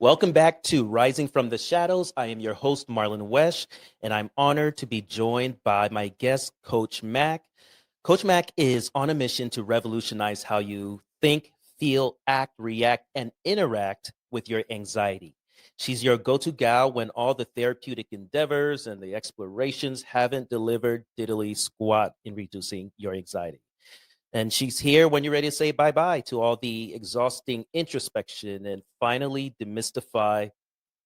Welcome back to Rising from the Shadows. I am your host, Marlon Wesh, and I'm honored to be joined by my guest, Coach Mak. Coach Mak is on a mission to revolutionize how you think, feel, act, react, and interact with your anxiety. She's your go-to gal when all the therapeutic endeavors and the explorations haven't delivered diddly squat in reducing your anxiety. And she's here when you're ready to say bye-bye to all the exhausting introspection and finally demystify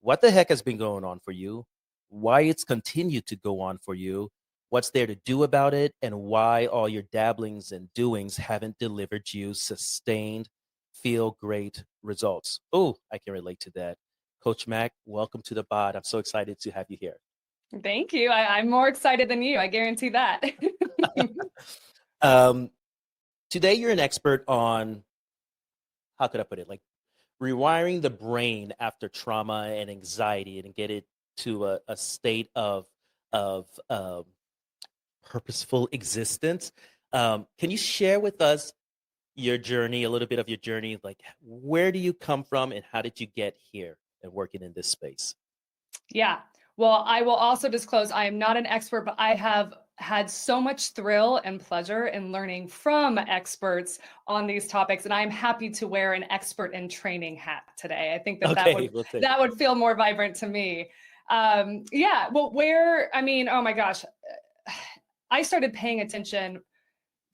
what the heck has been going on for you, why it's continued to go on for you, what's there to do about it, and why all your dabblings and doings haven't delivered you sustained, feel great results. Oh, I can relate to that. Coach Mak, welcome to the pod. I'm so excited to have you here. Thank you. I'm more excited than you. I guarantee that. Today, you're an expert on, how could I put it, like rewiring the brain after trauma and anxiety and get it to a state of purposeful existence. Can you share with us your journey, a little bit of your journey? Like, where do you come from and how did you get here and working in this space? Yeah. Well, I will also disclose I am not an expert, but I have had so much thrill and pleasure in learning from experts on these topics. And I'm happy to wear an expert in training hat today. I think that would feel more vibrant to me. Yeah. Well, oh my gosh, I started paying attention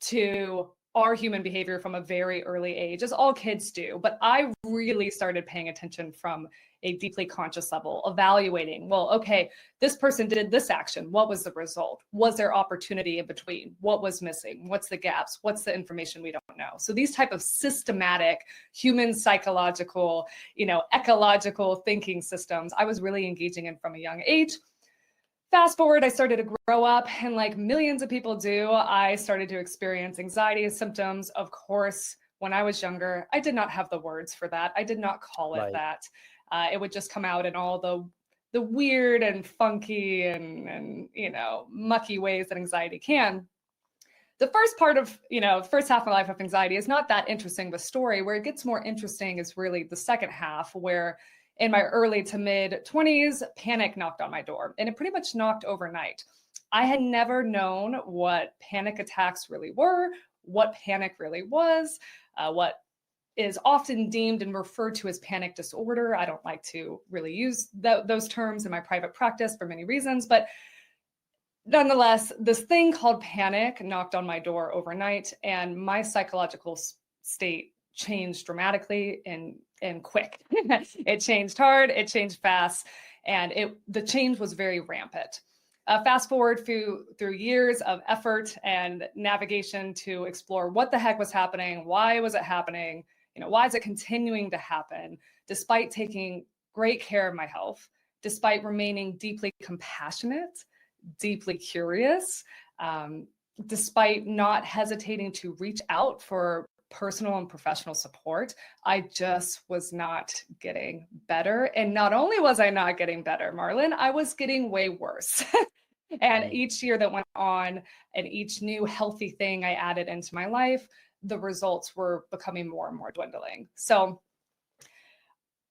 to our human behavior from a very early age, as all kids do. But I really started paying attention from a deeply conscious level, evaluating, well, okay, this person did this action. What was the result? Was there opportunity in between? What was missing? What's the gaps? What's the information we don't know? So these type of systematic human psychological, ecological thinking systems, I was really engaging in from a young age. Fast forward, I started to grow up, and like millions of people do, I started to experience anxiety symptoms. Of course, when I was younger, I did not have the words for that. I did not call it that. It would just come out in all the weird and funky and mucky ways that anxiety can. The first part of, first half of my life of anxiety is not that interesting of a story. Where it gets more interesting is really the second half, where in my early to mid 20s, panic knocked on my door, and it pretty much knocked overnight. I had never known what panic attacks really were, what panic really was, what is often deemed and referred to as panic disorder. I don't like to really use those terms in my private practice for many reasons, but nonetheless, this thing called panic knocked on my door overnight, and my psychological state changed dramatically and quick. It changed hard, it changed fast, and the change was very rampant. Fast forward through years of effort and navigation to explore what the heck was happening, why was it happening, why is it continuing to happen, despite taking great care of my health, despite remaining deeply compassionate, deeply curious, despite not hesitating to reach out for personal and professional support. I just was not getting better. And not only was I not getting better, Marlon, I was getting way worse. And each year that went on and each new healthy thing I added into my life, the results were becoming more and more dwindling. So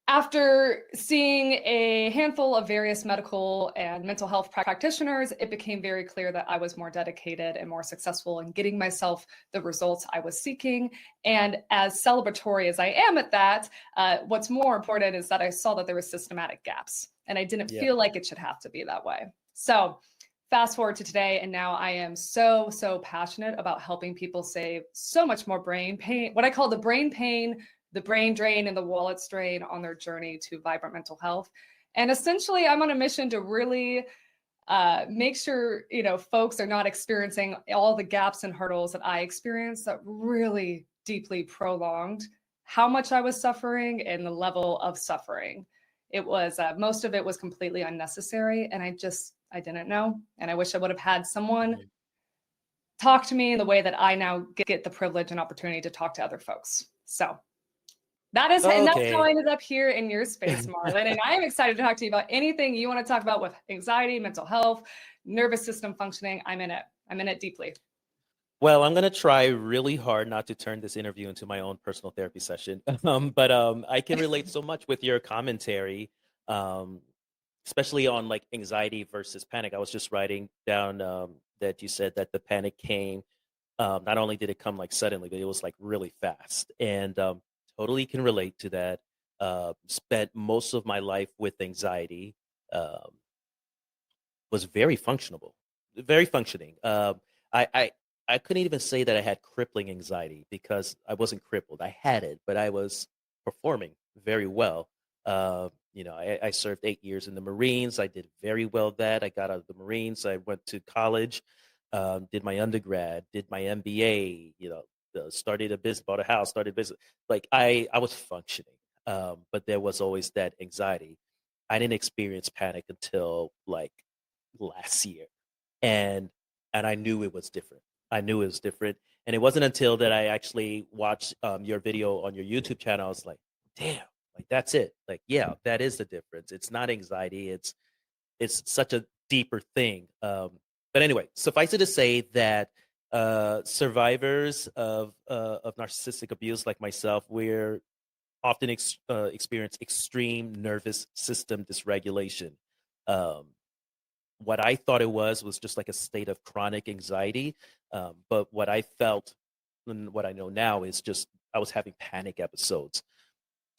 after seeing a handful of various medical and mental health practitioners, it became very clear that I was more dedicated and more successful in getting myself the results I was seeking. And as celebratory as I am at that, what's more important is that I saw that there were systematic gaps, and I didn't feel like it should have to be that way. So fast forward to today, and now I am so passionate about helping people save so much more brain pain, what I call the brain pain, the brain drain, and the wallet strain on their journey to vibrant mental health. And essentially, I'm on a mission to really make sure, folks are not experiencing all the gaps and hurdles that I experienced that really deeply prolonged how much I was suffering and the level of suffering. It was, most of it was completely unnecessary. And I didn't know. And I wish I would have had someone talk to me in the way that I now get the privilege and opportunity to talk to other folks. So and that's how I ended up here in your space, Marlon. And I am excited to talk to you about anything you want to talk about with anxiety, mental health, nervous system functioning. I'm in it deeply. Well, I'm gonna try really hard not to turn this interview into my own personal therapy session. But I can relate so much with your commentary, um, especially on like anxiety versus panic. I was just writing down that you said that the panic came. Not only did it come like suddenly, but it was like really fast, and totally can relate to that. Spent most of my life with anxiety. Um, was very functioning. I, I I couldn't even say that I had crippling anxiety because I wasn't crippled. I had it, but I was performing very well. I served 8 years in the Marines. I did very well that. I got out of the Marines. I went to college, did my undergrad, did my MBA. Started a business, bought a house, started a business. Like I was functioning, but there was always that anxiety. I didn't experience panic until like last year, and I knew it was different. I knew it was different, and it wasn't until that I actually watched your video on your YouTube channel. I was like, damn, like that's it. Like, yeah, that is the difference. It's not anxiety. It's such a deeper thing. But anyway, suffice it to say that survivors of narcissistic abuse like myself, we're often experience extreme nervous system dysregulation. Um, what I thought it was just like a state of chronic anxiety. But what I felt and what I know now is just I was having panic episodes.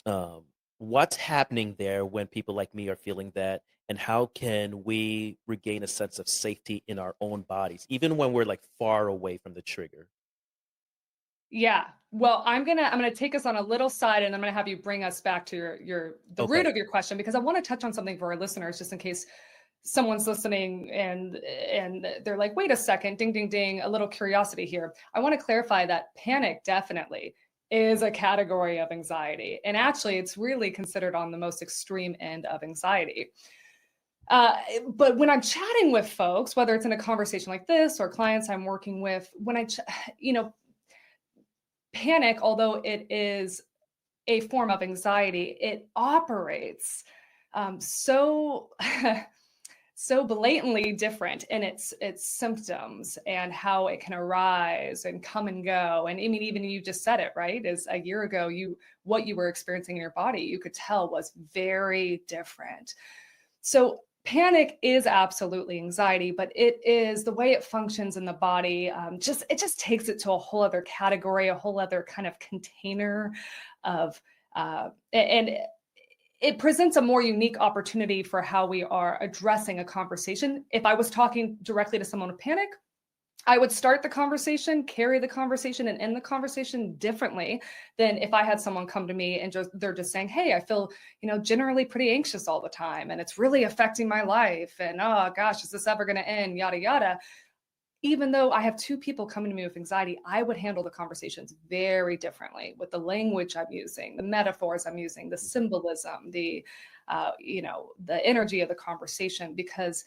Um, what's happening there when people like me are feeling that? And how can we regain a sense of safety in our own bodies, even when we're like far away from the trigger? Yeah. Well, I'm gonna take us on a little side, and I'm gonna have you bring us back to your the root Okay. of your question, because I want to touch on something for our listeners, just in case someone's listening and they're like, wait a second, ding ding ding, a little curiosity here. I want to clarify that panic definitely is a category of anxiety, and actually, it's really considered on the most extreme end of anxiety. But when I'm chatting with folks, whether it's in a conversation like this or clients I'm working with, you know, panic, although it is a form of anxiety, it operates so so blatantly different in its symptoms and how it can arise and come and go. And I mean, even you just said it, right? Is a year ago, what you were experiencing in your body, you could tell was very different. So panic is absolutely anxiety, but it is the way it functions in the body. It just takes it to a whole other category, a whole other kind of container of, and it presents a more unique opportunity for how we are addressing a conversation. If I was talking directly to someone with panic, I would start the conversation, carry the conversation, and end the conversation differently than if I had someone come to me and they're just saying, "Hey, I feel, generally pretty anxious all the time, and it's really affecting my life. And oh gosh, is this ever going to end?" Yada yada. Even though I have two people coming to me with anxiety, I would handle the conversations very differently with the language I'm using, the metaphors I'm using, the symbolism, the energy of the conversation, because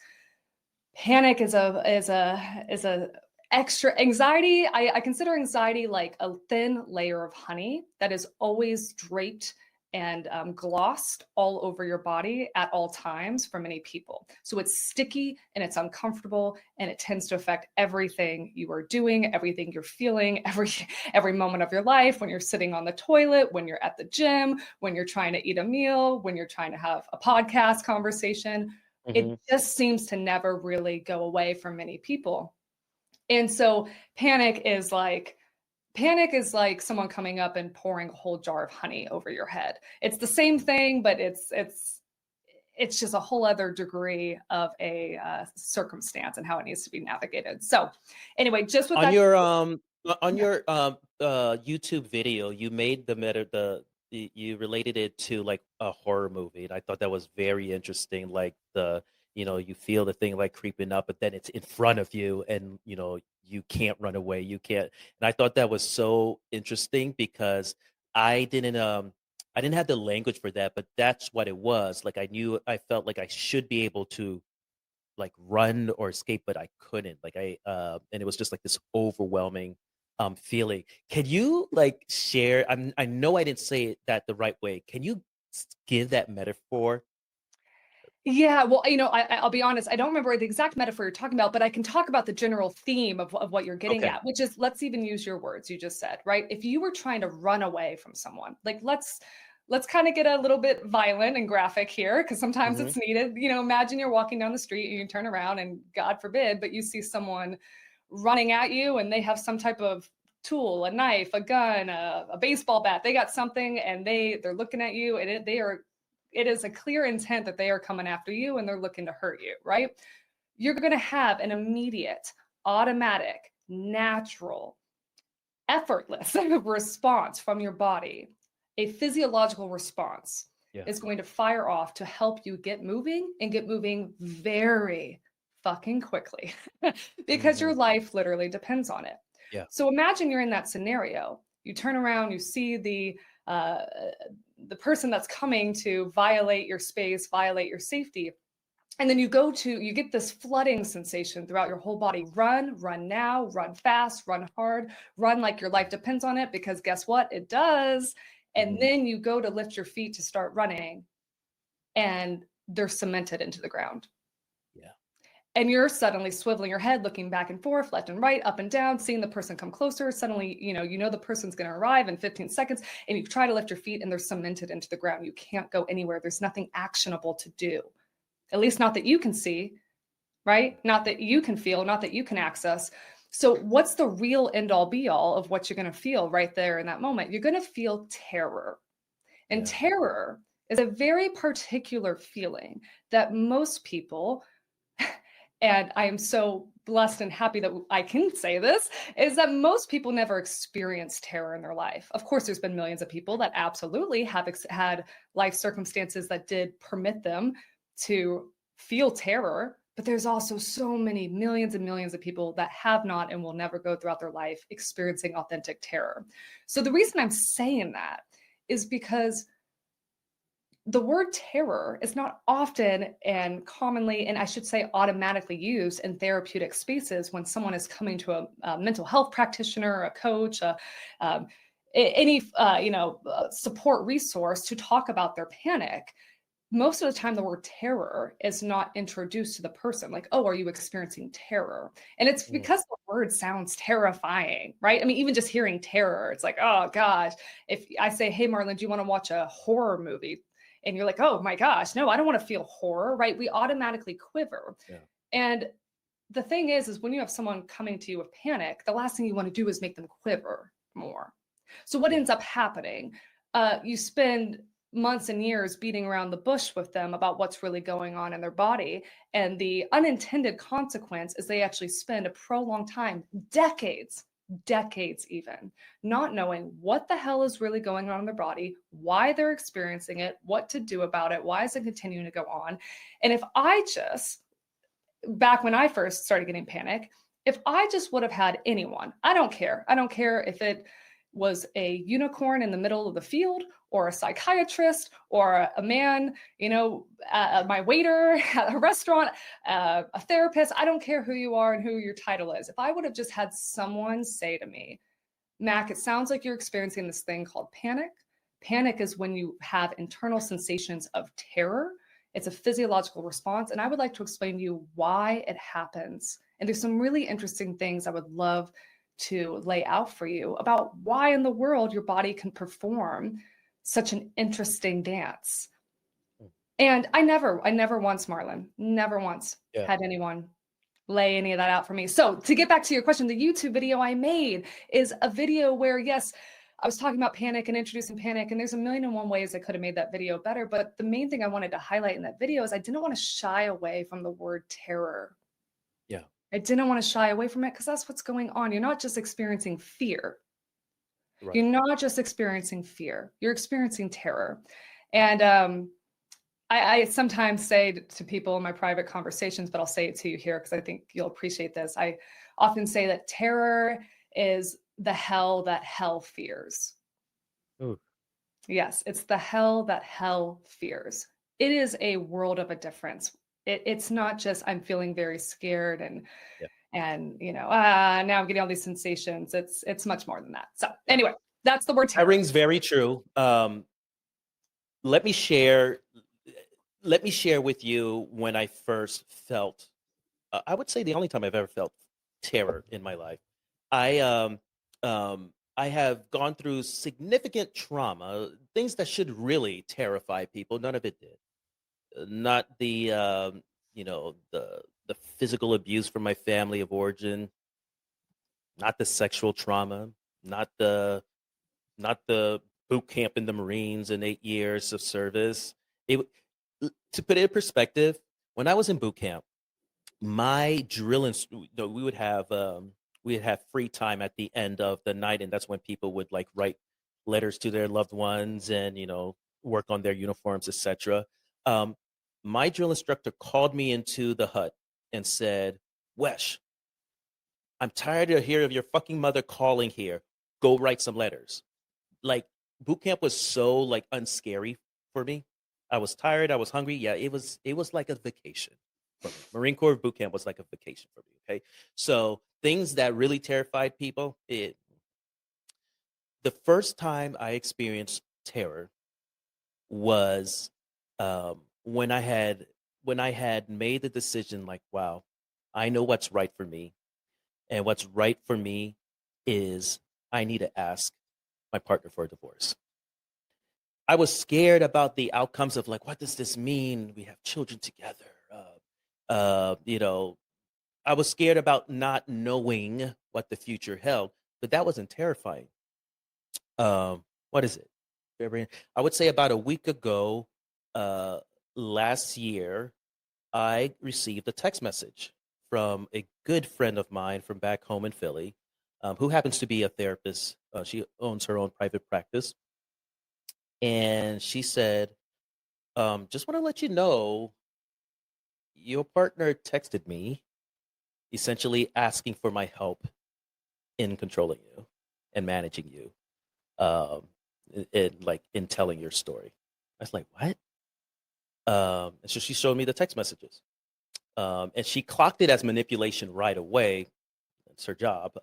panic is a extra anxiety. I consider anxiety like a thin layer of honey that is always draped and glossed all over your body at all times for many people. So it's sticky and it's uncomfortable, and it tends to affect everything you are doing, everything you're feeling, every moment of your life. When you're sitting on the toilet, when you're at the gym, when you're trying to eat a meal, when you're trying to have a podcast conversation, it Hmm. just seems to never really go away for many people. And so panic is like someone coming up and pouring a whole jar of honey over your head. It's the same thing, but it's just a whole other degree of a circumstance and how it needs to be navigated. So, anyway, just with On that, your on yeah, your YouTube video, you made you related it to like a horror movie, and I thought that was very interesting. Like you feel the thing like creeping up, but then it's in front of you, and you can't run away. You can't. And I thought that was so interesting because I didn't um I didn't have the language for that, but that's what it was. Like I felt like I should be able to like run or escape, but I couldn't. And it was just like this overwhelming feeling. Can you like share? I know I didn't say it that the right way. Can you give that metaphor? Yeah, well, I'll be honest, I don't remember the exact metaphor you're talking about, but I can talk about the general theme of what you're getting Okay. at, which is, let's even use your words you just said, right? If you were trying to run away from someone, like let's kind of get a little bit violent and graphic here, because sometimes Hmm. it's needed. Imagine you're walking down the street and you turn around and God forbid, but you see someone running at you and they have some type of tool, a knife, a gun, a baseball bat. They got something and they're looking at you, and it is a clear intent that they are coming after you and they're looking to hurt you, right? You're going to have an immediate, automatic, natural, effortless response from your body. A physiological response Yeah. is going to fire off to help you get moving, and get moving very fucking quickly because Hmm. your life literally depends on it. Yeah. So imagine you're in that scenario. You turn around, you see uh, the person that's coming to violate your space, violate your safety. And then you get this flooding sensation throughout your whole body. Run now, run fast, run hard, run like your life depends on it, because guess what? It does. And Hmm. then you go to lift your feet to start running, and they're cemented into the ground. Yeah. And you're suddenly swiveling your head, looking back and forth, left and right, up and down, seeing the person come closer. Suddenly, the person's going to arrive in 15 seconds, and you try to lift your feet and they're cemented into the ground. You can't go anywhere. There's nothing actionable to do, at least not that you can see, right? Not that you can feel, not that you can access. So what's the real end all be all of what you're going to feel right there in that moment? You're going to feel terror. And Yeah. terror is a very particular feeling that most people, and I am so blessed and happy that I can say this, is that most people never experience terror in their life. Of course, there's been millions of people that absolutely have had life circumstances that did permit them to feel terror, but there's also so many millions and millions of people that have not and will never go throughout their life experiencing authentic terror. So the reason I'm saying that is because the word terror is not often and commonly, and I should say automatically, used in therapeutic spaces when someone is coming to a mental health practitioner, a coach, um, any support resource to talk about their panic. Most of the time, the word terror is not introduced to the person. Like, oh, are you experiencing terror? And it's Mm. because the word sounds terrifying, right? I mean, even just hearing terror, it's like, oh gosh. If I say, hey, Marlon, do you want to watch a horror movie? And you're like, oh my gosh, no, I don't want to feel horror, right? We automatically quiver. Yeah. And the thing is when you have someone coming to you with panic, the last thing you want to do is make them quiver more. So what Yeah. ends up happening? You spend months and years beating around the bush with them about what's really going on in their body. And the unintended consequence is they actually spend a prolonged time, decades even, not knowing what the hell is really going on in their body, why they're experiencing it, what to do about it, why is it continuing to go on. And if I just, back when I first started getting panic, if I just would have had anyone, I don't care if it was a unicorn in the middle of the field, or a psychiatrist, or a man, my waiter at a restaurant, a therapist. I don't care who you are and who your title is. If I would have just had someone say to me, Mac, it sounds like you're experiencing this thing called panic. Panic is when you have internal sensations of terror. It's a physiological response. And I would like to explain to you why it happens. And there's some really interesting things I would love to lay out for you about why in the world your body can perform such an interesting dance. And I never once, Marlon, never once Yeah. had anyone lay any of that out for me. So to get back to your question, the YouTube video I made is a video where, yes, I was talking about panic and introducing panic, and there's a million and one ways I could have made that video better. But the main thing I wanted to highlight in that video is I didn't want to shy away from the word terror. Yeah. I didn't want to shy away from it because that's what's going on. You're not just experiencing fear. Right. You're not just experiencing fear. You're experiencing terror. And I sometimes say to people in my private conversations, but I'll say it to you here because I think you'll appreciate this. I often say that terror is the hell that hell fears. Ooh. Yes, it's the hell that hell fears. It is a world of a difference. It's not just I'm feeling very scared and now I'm getting all these sensations. It's much more than that. So anyway, that's the word terror. That rings very true. Let me share let me share with you when I first felt, I would say the only time I've ever felt terror in my life. I have gone through significant trauma, things that should really terrify people. None of it did. Not the the physical abuse from my family of origin, not the sexual trauma, not the boot camp in the Marines and 8 years of service. To put it in perspective, when I was in boot camp, my we would have free time at the end of the night, and that's when people would like write letters to their loved ones and work on their uniforms, etc. Um, my drill instructor called me into the hut and said, "Wesh, I'm tired of hearing of your fucking mother calling here. Go write some letters." Like, boot camp was so like unscary for me. I was tired, I was hungry. Yeah, it was like a vacation for me. Marine Corps boot camp was like a vacation for me. Okay. So things that really terrified people, the first time I experienced terror was when I had made the decision, like, wow, I know what's right for me. And what's right for me is I need to ask my partner for a divorce. I was scared about the outcomes of, like, what does this mean? We have children together. Uh, you know, I was scared about not knowing what the future held, but that wasn't terrifying. What is it? February. I would say about a week ago, uh, last year, I received a text message from a good friend of mine from back home in Philly, who happens to be a therapist. She owns her own private practice. And she said, just want to let you know your partner texted me essentially asking for my help in controlling you and managing you, um, in telling your story. I was like, what? And so she showed me the text messages. And she clocked it as manipulation right away. It's her job.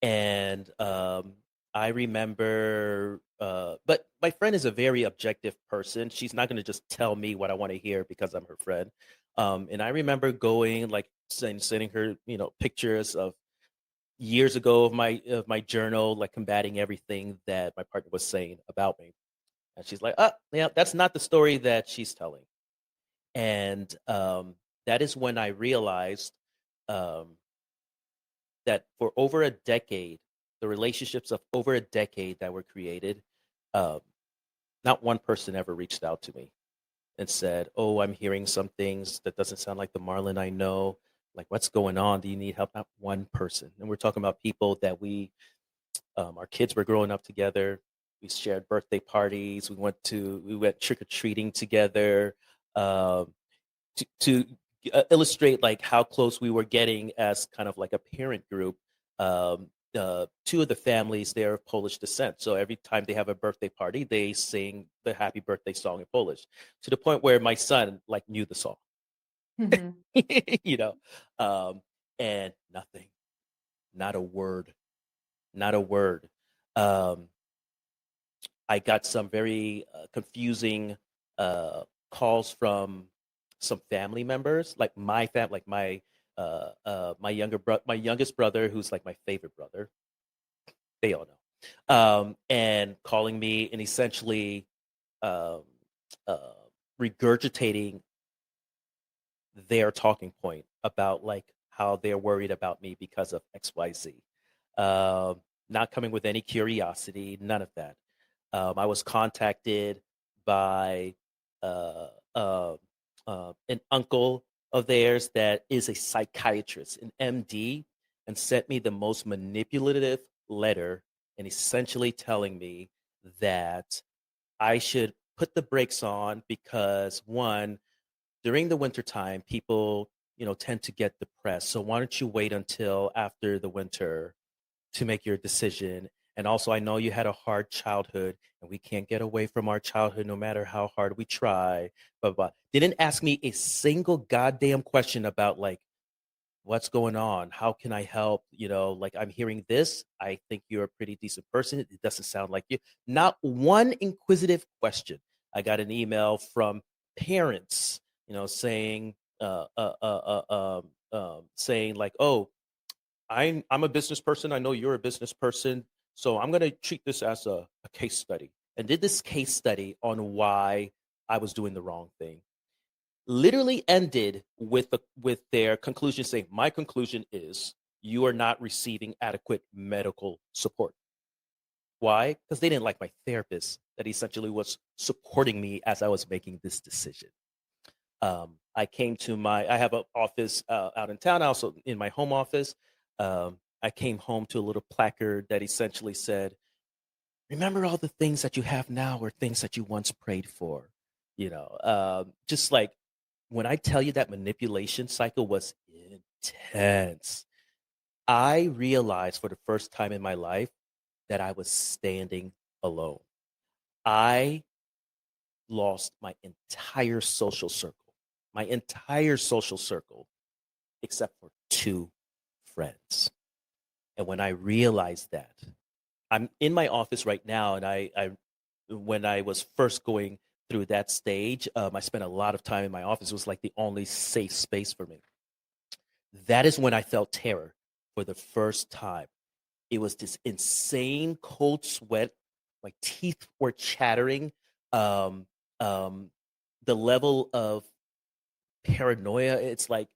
And I remember, but my friend is a very objective person. She's not going to just tell me what I want to hear because I'm her friend. And I remember going, like, sending her, pictures of years ago of my journal, like combating everything that my partner was saying about me. And she's like, "Oh, yeah, that's not the story that she's telling." And that is when I realized, um, that for over a decade, the relationships of over a decade that were created, um, not one person ever reached out to me and said, "Oh, I'm hearing some things that doesn't sound like the Marlon I know. Like, what's going on? Do you need help?" Not one person. And we're talking about people that our kids were growing up together. We shared birthday parties. We went trick or treating together. Um, to illustrate like how close we were getting as kind of like a parent group. Two of the families, they're of Polish descent, so every time they have a birthday party, they sing the happy birthday song in Polish, to the point where my son like knew the song. Mhm. you know um and nothing, not a word, not a word. um I got some very confusing calls from some family members, like my youngest brother, who's like my favorite brother. They all know, and calling me and essentially um, uh, regurgitating their talking point about like how they're worried about me because of XYZ. Not coming with any curiosity, none of that. I was contacted by uh, uh, an uncle of theirs that is a psychiatrist, an MD, and sent me the most manipulative letter and essentially telling me that I should put the brakes on because, one, during the wintertime, people, tend to get depressed. So why don't you wait until after the winter to make your decision? And also, I know you had a hard childhood, and we can't get away from our childhood no matter how hard we try. But didn't ask me a single goddamn question about like what's going on, how can I help? Like, I'm hearing this. I think you're a pretty decent person. It doesn't sound like you. Not one inquisitive question. I got an email from parents, saying, saying like, "Oh, I'm a business person. I know you're a business person, so I'm going to treat this as a case study." And did this case study on why I was doing the wrong thing. Literally ended with their conclusion saying, "My conclusion is you are not receiving adequate medical support." Why? Because they didn't like my therapist that essentially was supporting me as I was making this decision. I have an office out in town, also in my home office. I came home to a little placard that essentially said, "Remember all the things that you have now or things that you once prayed for." Just like when I tell you that manipulation cycle was intense, I realized for the first time in my life that I was standing alone. I lost my entire social circle, except for two friends. And when I realized that, I'm in my office right now, and when I was first going through that stage, I spent a lot of time in my office. It was like the only safe space for me. That is when I felt terror for the first time. It was this insane cold sweat. My teeth were chattering. Um, um, the level of paranoia, it's like,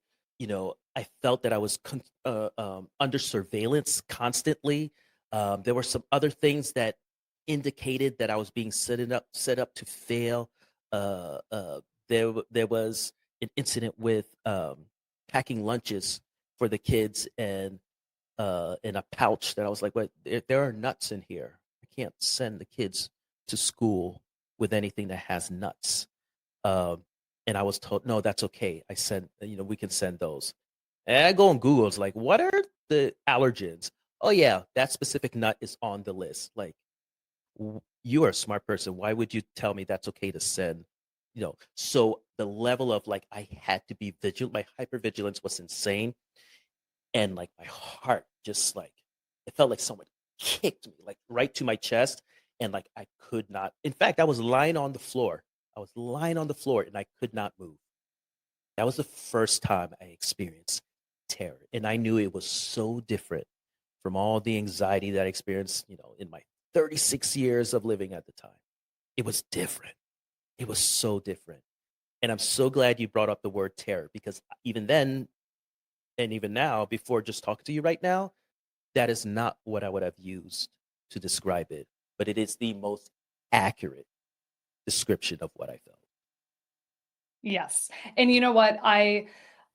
I felt that I was under surveillance constantly. There were some other things that indicated that I was being set up to fail. Uh, uh, there was an incident with packing lunches for the kids, and in a pouch that I was like, "What? There are nuts in here. I can't send the kids to school with anything that has nuts." Um, and I was told, "No, that's okay. We can send those." And I go on Google. It's like, "What are the allergens?" Oh yeah, that specific nut is on the list. Like, you are a smart person. Why would you tell me that's okay to send? So the level of like I had to be vigilant. My hypervigilance was insane, and like my heart just like it felt like someone kicked me like right to my chest, and like I could not. In fact, I was lying on the floor. I was lying on the floor, and I could not move. That was the first time I experienced terror, and I knew it was so different from all the anxiety that I experienced, in my 36 years of living at the time. It was different. It was so different. And I'm so glad you brought up the word terror, because even then, and even now, before just talking to you right now, that is not what I would have used to describe it, but it is the most accurate description of what I felt. Yes. And you know what?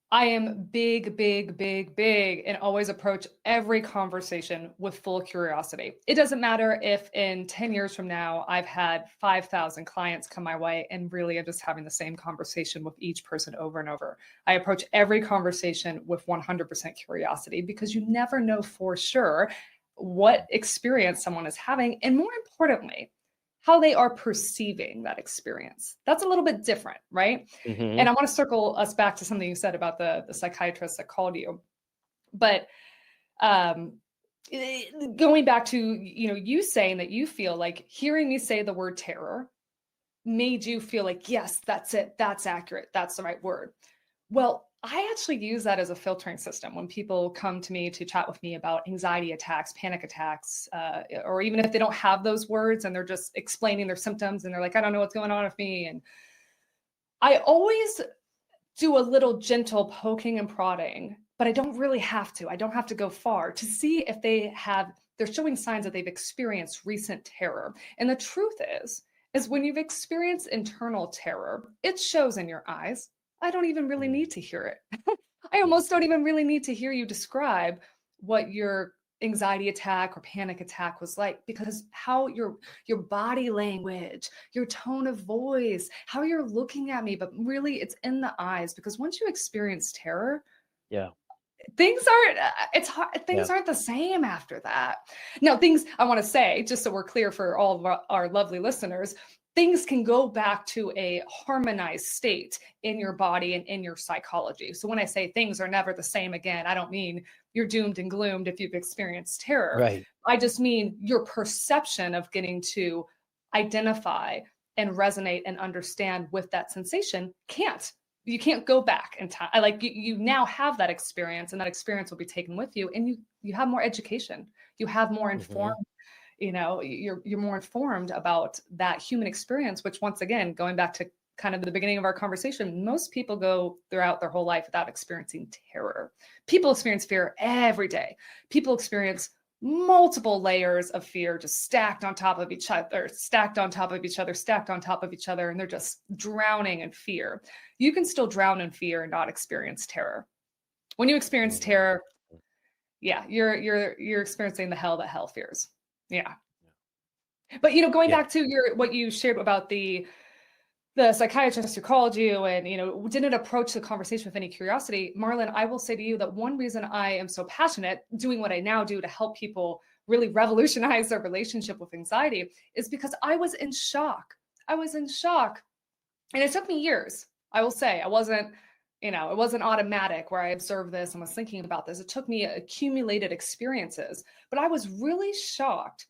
I am big, big, big, big, and always approach every conversation with full curiosity. It doesn't matter if in 10 years from now, I've had 5,000 clients come my way and really I'm just having the same conversation with each person over and over. I approach every conversation with 100% curiosity, because you never know for sure what experience someone is having. And more importantly, how they are perceiving that experience. That's a little bit different, right? And Hmm. I want to circle us back to something you said about the psychiatrist that called you. But um, going back to, you saying that you feel like hearing me say the word terror made you feel like, yes, that's it. That's accurate. That's the right word. Well, I actually use that as a filtering system when people come to me to chat with me about anxiety attacks, panic attacks, or even if they don't have those words and they're just explaining their symptoms and they're like, I don't know what's going on with me. And I always do a little gentle poking and prodding, but I don't really have to. I don't have to go far to see if they're showing signs that they've experienced recent terror. And the truth is when you've experienced internal terror, it shows in your eyes. I don't even really Mm. need to hear it. I Yeah. almost don't even really need to hear you describe what your anxiety attack or panic attack was like, because how your body language, your tone of voice, how you're looking at me, but really it's in the eyes, because once you experience terror, Yeah. things aren't it's hard, Yeah. things aren't the same after that. Now, things I want to say, just so we're clear for all of our lovely listeners, things can go back to a harmonized state in your body and in your psychology. So when I say things are never the same again, I don't mean you're doomed and gloomed if you've experienced terror. Right. I just mean your perception of getting to identify and resonate and understand with that sensation you can't go back in time. Like you now have that experience, and that experience will be taken with you, and you have more education. You have more informed, you're more informed about that human experience, which once again, going back to kind of the beginning of our conversation, most people go throughout their whole life without experiencing terror. People experience fear every day. People experience multiple layers of fear just stacked on top of each other, stacked on top of each other, stacked on top of each other, and they're just drowning in fear. You can still drown in fear and not experience terror. When you experience terror, yeah, you're experiencing the hell that hell fears. Yeah. But going back to what you shared about the psychiatrist who called you and didn't approach the conversation with any curiosity, Marlon, I will say to you that one reason I am so passionate doing what I now do to help people really revolutionize their relationship with anxiety is because I was in shock. And it took me years. I will say I wasn't, it wasn't automatic where I observed this and was thinking about this. It took me accumulated experiences, but I was really shocked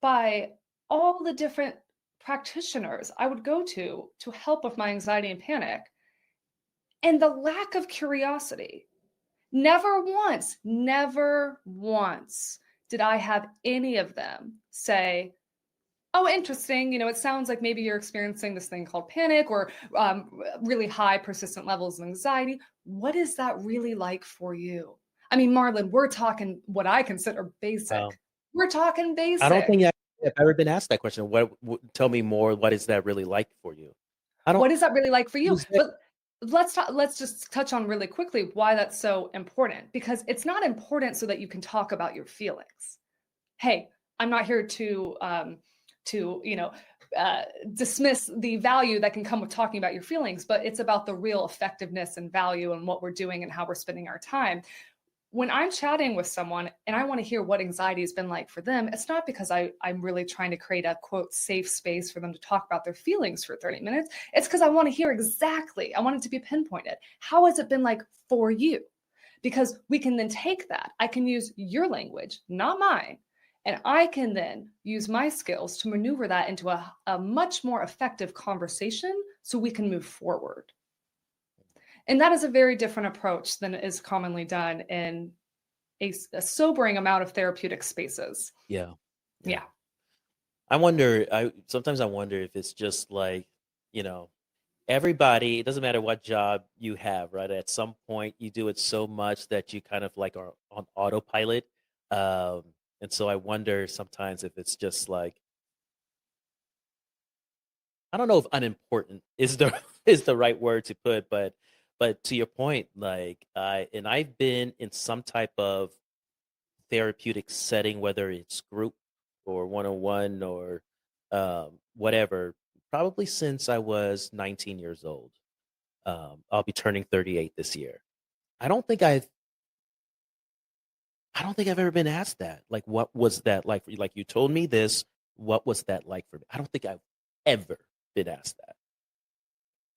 by all the different practitioners I would go to help with my anxiety and panic, and the lack of curiosity. Never once did I have any of them say, oh, interesting, it sounds like maybe you're experiencing this thing called panic or really high persistent levels of anxiety. What is that really like for you? I mean, Marlon, we're talking what I consider basic. We're talking basic. I don't think I've ever been asked that question. Tell me more. What is that really like for you? What is that really like for you? But let's just touch on really quickly why that's so important, because it's not important so that you can talk about your feelings. Hey, I'm not here to dismiss the value that can come with talking about your feelings, but it's about the real effectiveness and value and what we're doing and how we're spending our time. When I'm chatting with someone and I want to hear what anxiety has been like for them, it's not because I'm really trying to create a quote safe space for them to talk about their feelings for 30 minutes. It's because I want to hear exactly, I want it to be pinpointed. How has it been like for you? Because we can then take that. I can use your language, not mine. And I can then use my skills to maneuver that into a much more effective conversation so we can move forward. And that is a very different approach than is commonly done in a sobering amount of therapeutic spaces. Yeah. Sometimes I wonder if it's just like, everybody, it doesn't matter what job you have, right? At some point you do it so much that you kind of like are on autopilot. And so I wonder sometimes if it's just like, I don't know if unimportant is the right word to put, but to your point, like I've been in some type of therapeutic setting, whether it's group or one-on-one or whatever, probably since I was 19 years old. I'll be turning 38 this year. I don't think I've ever been asked that. Like, what was that like for you? Like, you told me this. What was that like for me? I don't think I've ever been asked that.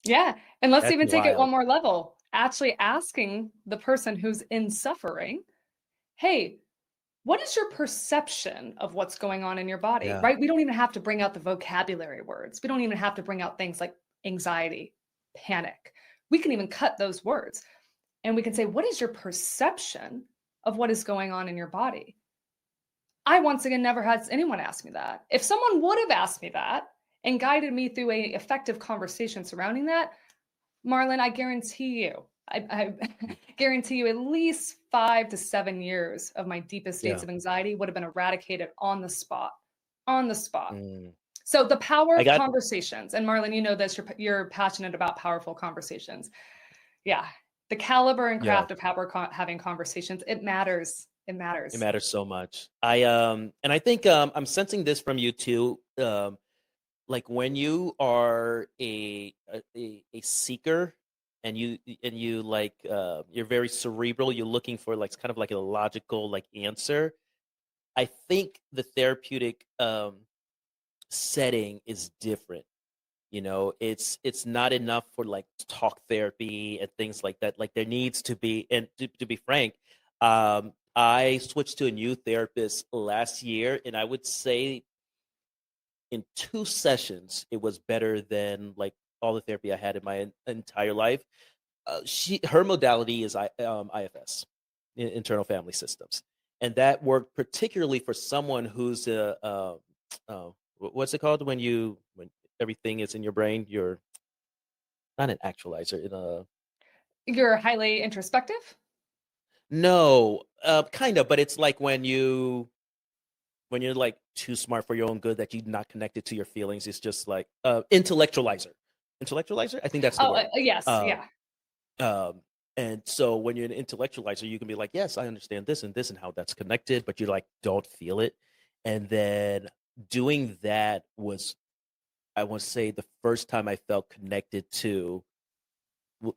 Yeah. And let's That's even take it wild. one more level. Actually asking the person who's in suffering, hey, what is your perception of what's going on in your body, Yeah. right? We don't even have to bring out the vocabulary words. We don't even have to bring out things like anxiety, panic. We can even cut those words. And we can say, what is your perception of what is going on in your body? I, once again, never had anyone ask me that. If someone would have asked me that and guided me through an effective conversation surrounding that, Marlon, I guarantee you, I guarantee you at least 5 to 7 years of my deepest states of anxiety would have been eradicated on the spot. So the power of conversations, and Marlon, you know this, you're passionate about powerful conversations. Yeah. The caliber and craft of how we're having conversations, it matters. It matters. It matters so much. And I think I'm sensing this from you too. Like when you are a seeker and you like you're very cerebral, you're looking for like kind of like a logical like answer. I think the therapeutic setting is different. It's not enough for like talk therapy and things like that. Like there needs to be, and to be frank, I switched to a new therapist last year, and I would say in 2 sessions, it was better than like all the therapy I had in my entire life. Her modality is IFS, internal family systems, and that worked particularly for someone who's what's it called when everything is in your brain? You're not an actualizer. In a You're highly introspective. no, kind of, but it's like when you're like too smart for your own good that you're not connected to your feelings. It's just like intellectualizer. Intellectualizer. I think that's the Oh, word. yes, Um, yeah. Um, and so when you're an intellectualizer, you can be like, yes, I understand this and how that's connected, but you like don't feel it. And then doing that was, I want to say, the first time I felt connected to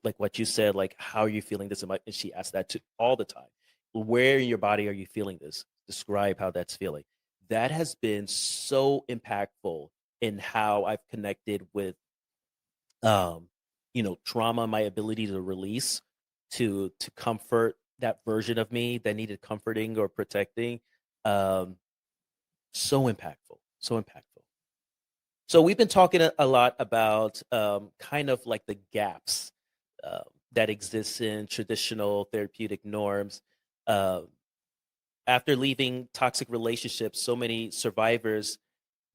like what you said, like how are you feeling this? And she asked that to all the time. Where in your body are you feeling this? Describe how that's feeling. That has been so impactful in how I've connected with um, trauma, my ability to release, to comfort that version of me that needed comforting or protecting. Um, so impactful, so impactful. So we've been talking a lot about kind of like the gaps uh, that exist in traditional therapeutic norms. Uh, After leaving toxic relationships, so many survivors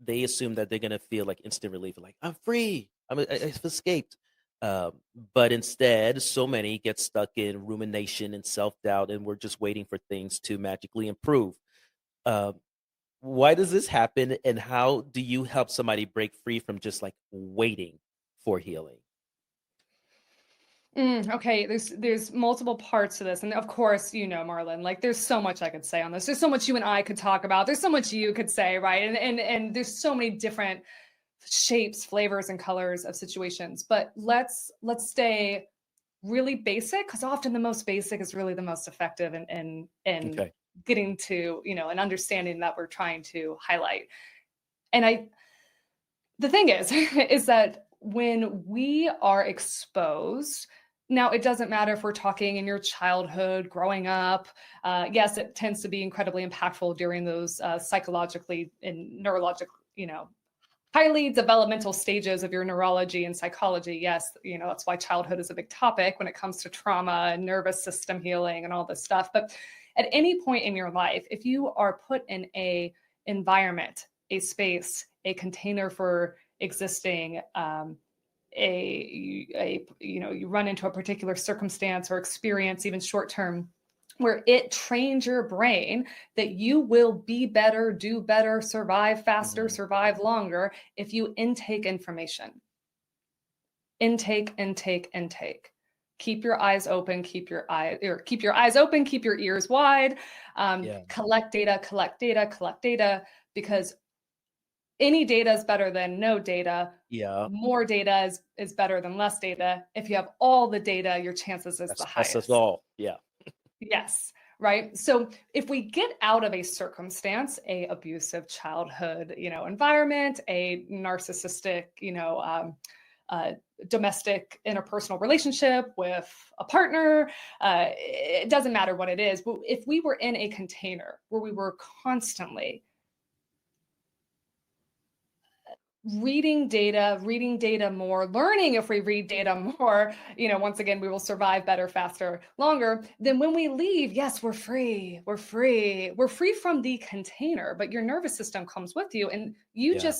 they assume that they're gonna feel like instant relief, like I'm free, I've escaped. But instead, so many get stuck in rumination and self doubt, and we're just waiting for things to magically improve. Uh, why does this happen, and how do you help somebody break free from just like waiting for healing? Okay, there's multiple parts to this, and of course, Marlon, like there's so much I could say on this. There's so much you and I could talk about. There's so much you could say, right? And there's so many different shapes, flavors, and colors of situations. But let's stay really basic, because often the most basic is really the most effective in Okay. getting to an understanding that we're trying to highlight. And the thing is is that when we are exposed, now it doesn't matter if we're talking in your childhood, growing up. Yes, it tends to be incredibly impactful during those psychologically and neurologic, highly developmental stages of your neurology and psychology. Yes, that's why childhood is a big topic when it comes to trauma and nervous system healing and all this stuff. But at any point in your life, if you are put in a environment, a space, a container for existing, you run into a particular circumstance or experience, even short term, where it trains your brain that you will be better, do better, survive faster, Hmm. survive longer if you intake information. Intake. Keep your eyes open, keep your eyes open, keep your ears wide. Yeah. Collect data, because any data is better than no data. Yeah. More data is better than less data. If you have all the data, your chances is the That's us highest. all. Yeah. Yes, right. So if we get out of a circumstance, a abusive childhood, environment, a narcissistic, domestic interpersonal relationship with a partner, it doesn't matter what it is. But if we were in a container where we were constantly reading data more, learning if we read data more, once again, we will survive better, faster, longer. Then when we leave, yes, we're free. We're free from the container, but your nervous system comes with you. And Yeah.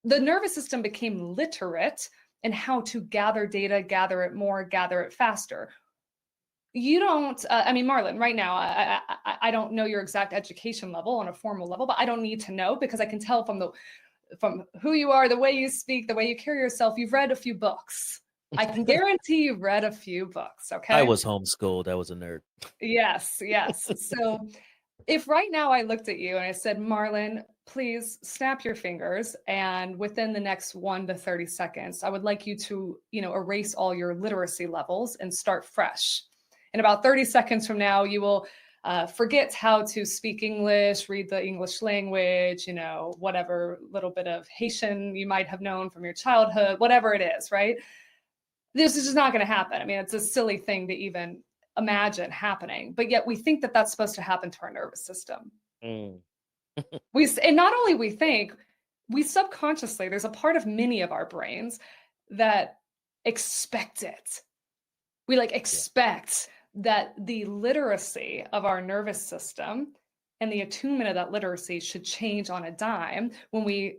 the nervous system became literate in how to gather data, gather it more, gather it faster. You don't, I mean, Marlon, right now, I don't know your exact education level on a formal level, but I don't need to know, because I can tell from who you are, the way you speak, the way you carry yourself, you've read a few books. I can guarantee you've read a few books, I okay? was homeschooled. I was a nerd. Yes. So if right now I looked at you and I said, Marlon, please snap your fingers, and within the next 1 to 30 seconds, I would like you to, erase all your literacy levels and start fresh. In about 30 seconds from now, you will forget how to speak English, read the English language, whatever little bit of Haitian you might have known from your childhood, whatever it is, right? This is just not going to happen. I mean, it's a silly thing to even imagine happening, but yet we think that that's supposed to happen to our nervous system. Mm. And not only we think, we subconsciously, there's a part of many of our brains that expect it. We like expect that the literacy of our nervous system and the attunement of that literacy should change on a dime when we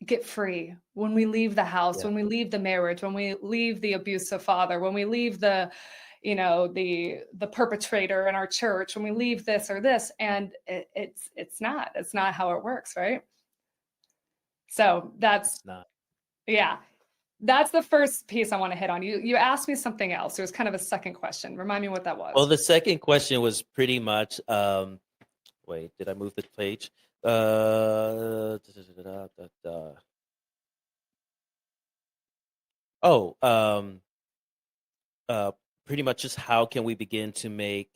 get free, when we leave the house, when we leave the marriage, when we leave the abusive father, when we leave the perpetrator in our church, when we leave this or this. And it's not how it works, right? So that's the first piece I want to hit on. You asked me something else. There was kind of a second question. Remind me what that was. Well, the second question was pretty much, wait, did I move the page? Pretty much just how can we begin to make,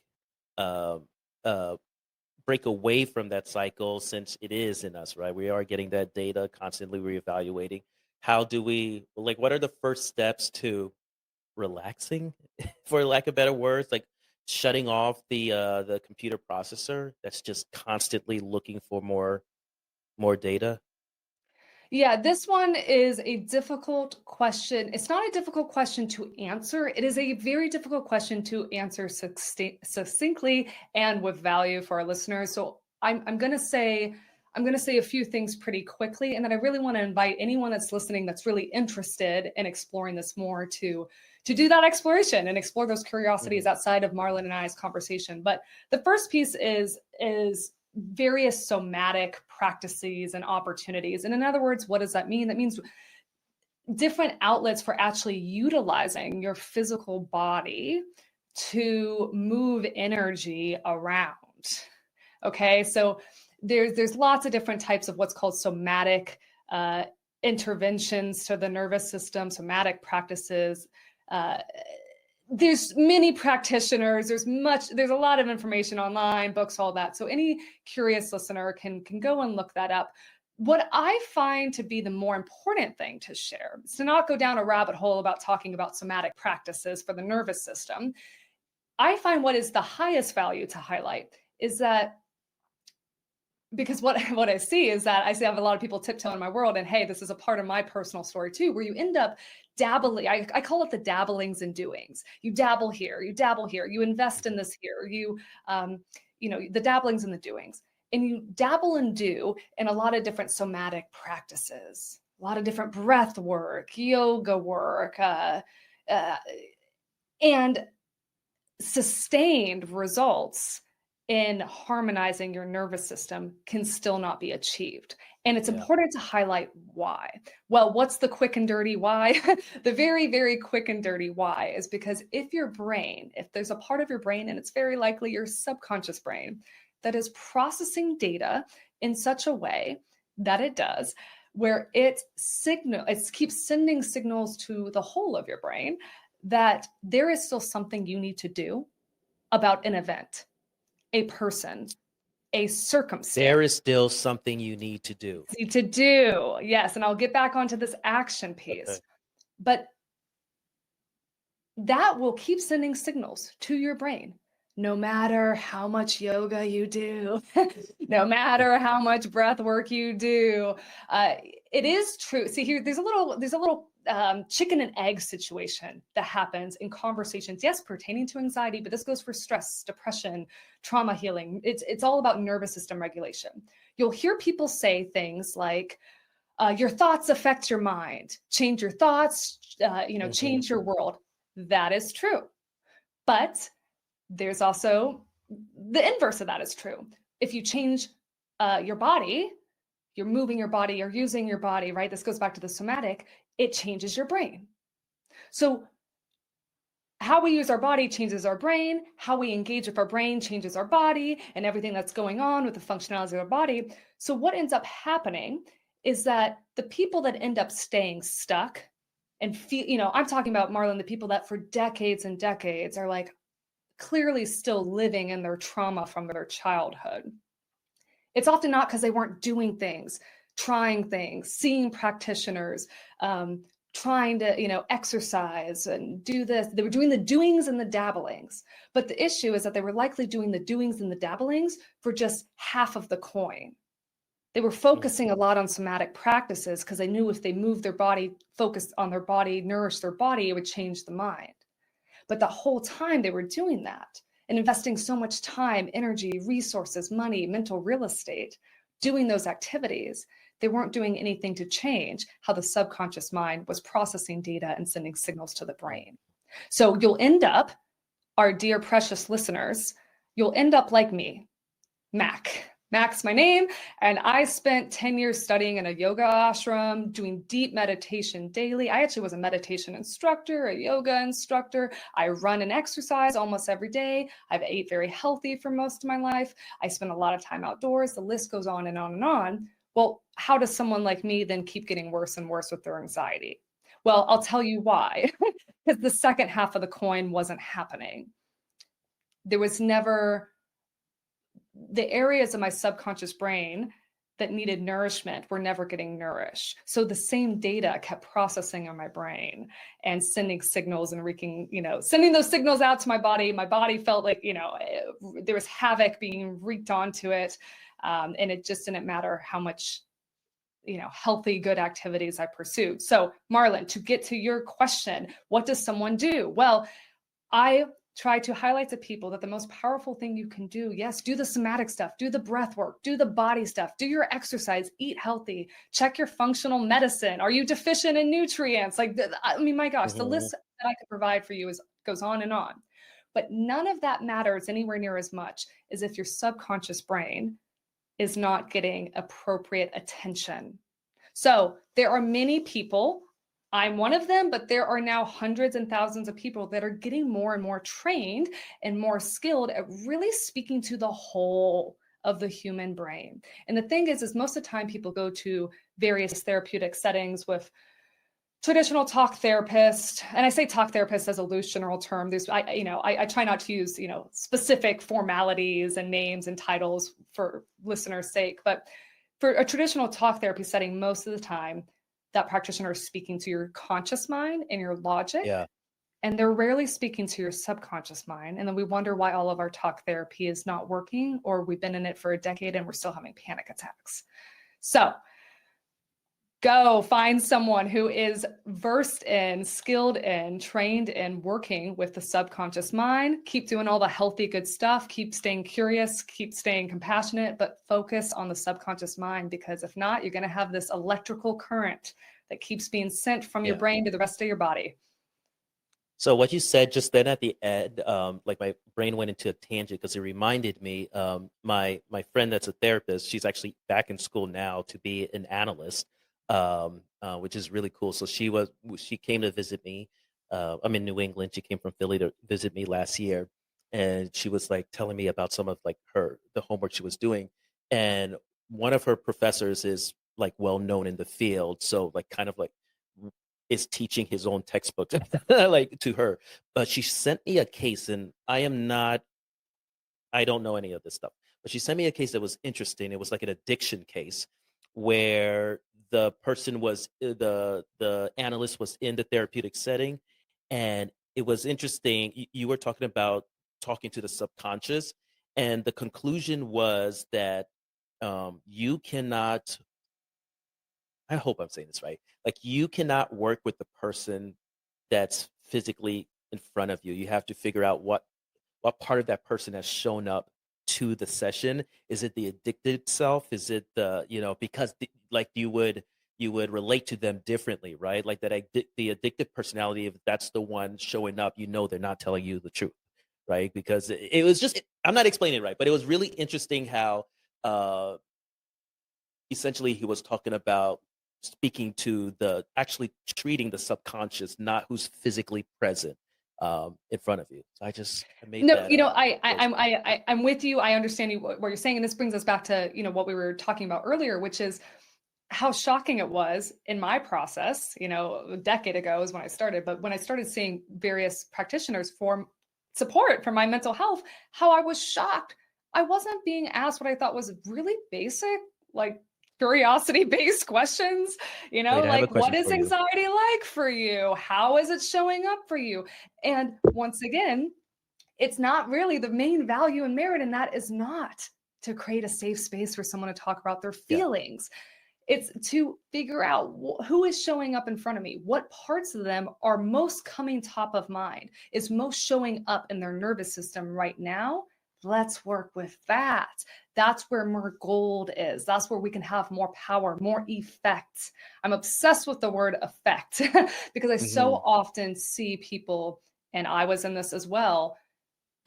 break away from that cycle, since it is in us, right? We are getting that data, constantly reevaluating. How do we, like, what are the first steps to relaxing, for lack of better words, like shutting off the computer processor that's just constantly looking for more data? Yeah, this one is a difficult question. It's not a difficult question to answer. It is a very difficult question to answer succinctly and with value for our listeners. So I'm going to say a few things pretty quickly, and then I really want to invite anyone that's listening that's really interested in exploring this more to do that exploration and explore those curiosities outside of Marlon and I's conversation. But the first piece is various somatic practices and opportunities. And in other words, what does that mean? That means different outlets for actually utilizing your physical body to move energy around. Okay, so there's lots of different types of what's called somatic interventions to the nervous system, somatic practices. There's many practitioners, there's a lot of information online, books, all that. So any curious listener can go and look that up. What I find to be the more important thing to share is to not go down a rabbit hole about talking about somatic practices for the nervous system. I find what is the highest value to highlight is that, because what I see is that I have a lot of people tiptoe in my world, and hey, this is a part of my personal story too, where you end up dabbling. I call it the dabblings and doings. You dabble here, you invest in this here, the dabblings and the doings. And you dabble and do in a lot of different somatic practices, a lot of different breath work, yoga work, and sustained results in harmonizing your nervous system can still not be achieved. And it's important to highlight why. Well, what's the quick and dirty why? The very, very quick and dirty why is because if there's a part of your brain, and it's very likely your subconscious brain, that is processing data in such a way that it does, where it keeps sending signals to the whole of your brain that there is still something you need to do about an event, a person, a circumstance. There is still something you need to do. Yes. And I'll get back onto this action piece. Okay. But that will keep sending signals to your brain, no matter how much yoga you do, no matter how much breath work you do. It is true. See here, there's a little chicken and egg situation that happens in conversations, yes, pertaining to anxiety, but this goes for stress, depression, trauma healing. It's all about nervous system regulation. You'll hear people say things like, your thoughts affect your mind, change your thoughts, change your world. That is true. But there's also the inverse of that is true. If you change your body, you're moving your body, you're using your body, right? This goes back to the somatic, it changes your brain. So how we use our body changes our brain, how we engage with our brain changes our body, and everything that's going on with the functionality of our body. So what ends up happening is that the people that end up staying stuck and feel, I'm talking about, Marlon, the people that for decades and decades are like clearly still living in their trauma from their childhood. It's often not because they weren't doing things, trying things, seeing practitioners, trying to, exercise and do this. They were doing the doings and the dabblings. But the issue is that they were likely doing the doings and the dabblings for just half of the coin. They were focusing a lot on somatic practices because they knew if they moved their body, focused on their body, nourished their body, it would change the mind. But the whole time they were doing that and investing so much time, energy, resources, money, mental real estate, doing those activities, they weren't doing anything to change how the subconscious mind was processing data and sending signals to the brain. So you'll end up, our dear precious listeners, you'll end up like me, Mac. Mac's my name, and I spent 10 years studying in a yoga ashram, doing deep meditation daily. I actually was a meditation instructor, a yoga instructor. I run and exercise almost every day. I've ate very healthy for most of my life. I spent a lot of time outdoors. The list goes on and on and on. Well, how does someone like me then keep getting worse and worse with their anxiety? Well, I'll tell you why. Because the second half of the coin wasn't happening. There was never the areas of my subconscious brain that needed nourishment were never getting nourished. So the same data kept processing on my brain and sending signals and sending those signals out to my body. My body felt like, there was havoc being wreaked onto it. And it just didn't matter how much, healthy, good activities I pursued. So Marlon, to get to your question, what does someone do? Well, I try to highlight to people that the most powerful thing you can do, yes, do the somatic stuff, do the breath work, do the body stuff, do your exercise, eat healthy, check your functional medicine. Are you deficient in nutrients? My gosh, the list that I could provide for you goes on and on. But none of that matters anywhere near as much as if your subconscious brain is not getting appropriate attention. So there are many people, I'm one of them, but there are now hundreds and thousands of people that are getting more and more trained and more skilled at really speaking to the whole of the human brain. And the thing is most of the time people go to various therapeutic settings with traditional talk therapists, and I say talk therapist as a loose general term. I try not to use, specific formalities and names and titles for listeners' sake, but for a traditional talk therapy setting, most of the time, that practitioner is speaking to your conscious mind and your logic. Yeah. And they're rarely speaking to your subconscious mind. And then we wonder why all of our talk therapy is not working, or we've been in it for a decade and we're still having panic attacks. So go find someone who is versed in, skilled in, trained in working with the subconscious mind. Keep doing all the healthy, good stuff. Keep staying curious, keep staying compassionate, but focus on the subconscious mind, because if not, you're going to have this electrical current that keeps being sent from your brain to the rest of your body. So what you said just then at the end, like my brain went into a tangent because it reminded me, my friend that's a therapist, she's actually back in school now to be an analyst, which is really cool. So she came to visit me. I'm in New England. She came from Philly to visit me last year, and she was like telling me about some of like the homework she was doing, and one of her professors is like well known in the field, so like kind of like is teaching his own textbook like to her. But she sent me a case, and I don't know any of this stuff, but she sent me a case that was interesting. It was like an addiction case where the person was the analyst was in the therapeutic setting, and it was interesting. You were talking about talking to the subconscious, and the conclusion was that you cannot, I hope I'm saying this right, like you cannot work with the person that's physically in front of you. You have to figure out what part of that person has shown up to the session. Is it the addicted self? Is it because like you would relate to them differently, right? Like the addictive personality, if that's the one showing up, they're not telling you the truth, right? Because it was just, I'm not explaining it right, but it was really interesting how essentially he was talking about speaking to actually treating the subconscious, not who's physically present in front of you. So I made that. I'm with you. I understand what you're saying. And this brings us back to, what we were talking about earlier, which is how shocking it was in my process, a decade ago is when I started, but when I started seeing various practitioners for support for my mental health, how I was shocked. I wasn't being asked what I thought was really basic, like curiosity-based questions, like what is anxiety like for you? How is it showing up for you? And once again, it's not really the main value and merit, and that is not to create a safe space for someone to talk about their Yeah. feelings. It's to figure out who is showing up in front of me. What parts of them are most coming top of mind, is most showing up in their nervous system right now. Let's work with that. That's where more gold is. That's where we can have more power, more effect. I'm obsessed with the word effect because I so Hmm. often see people, and I was in this as well,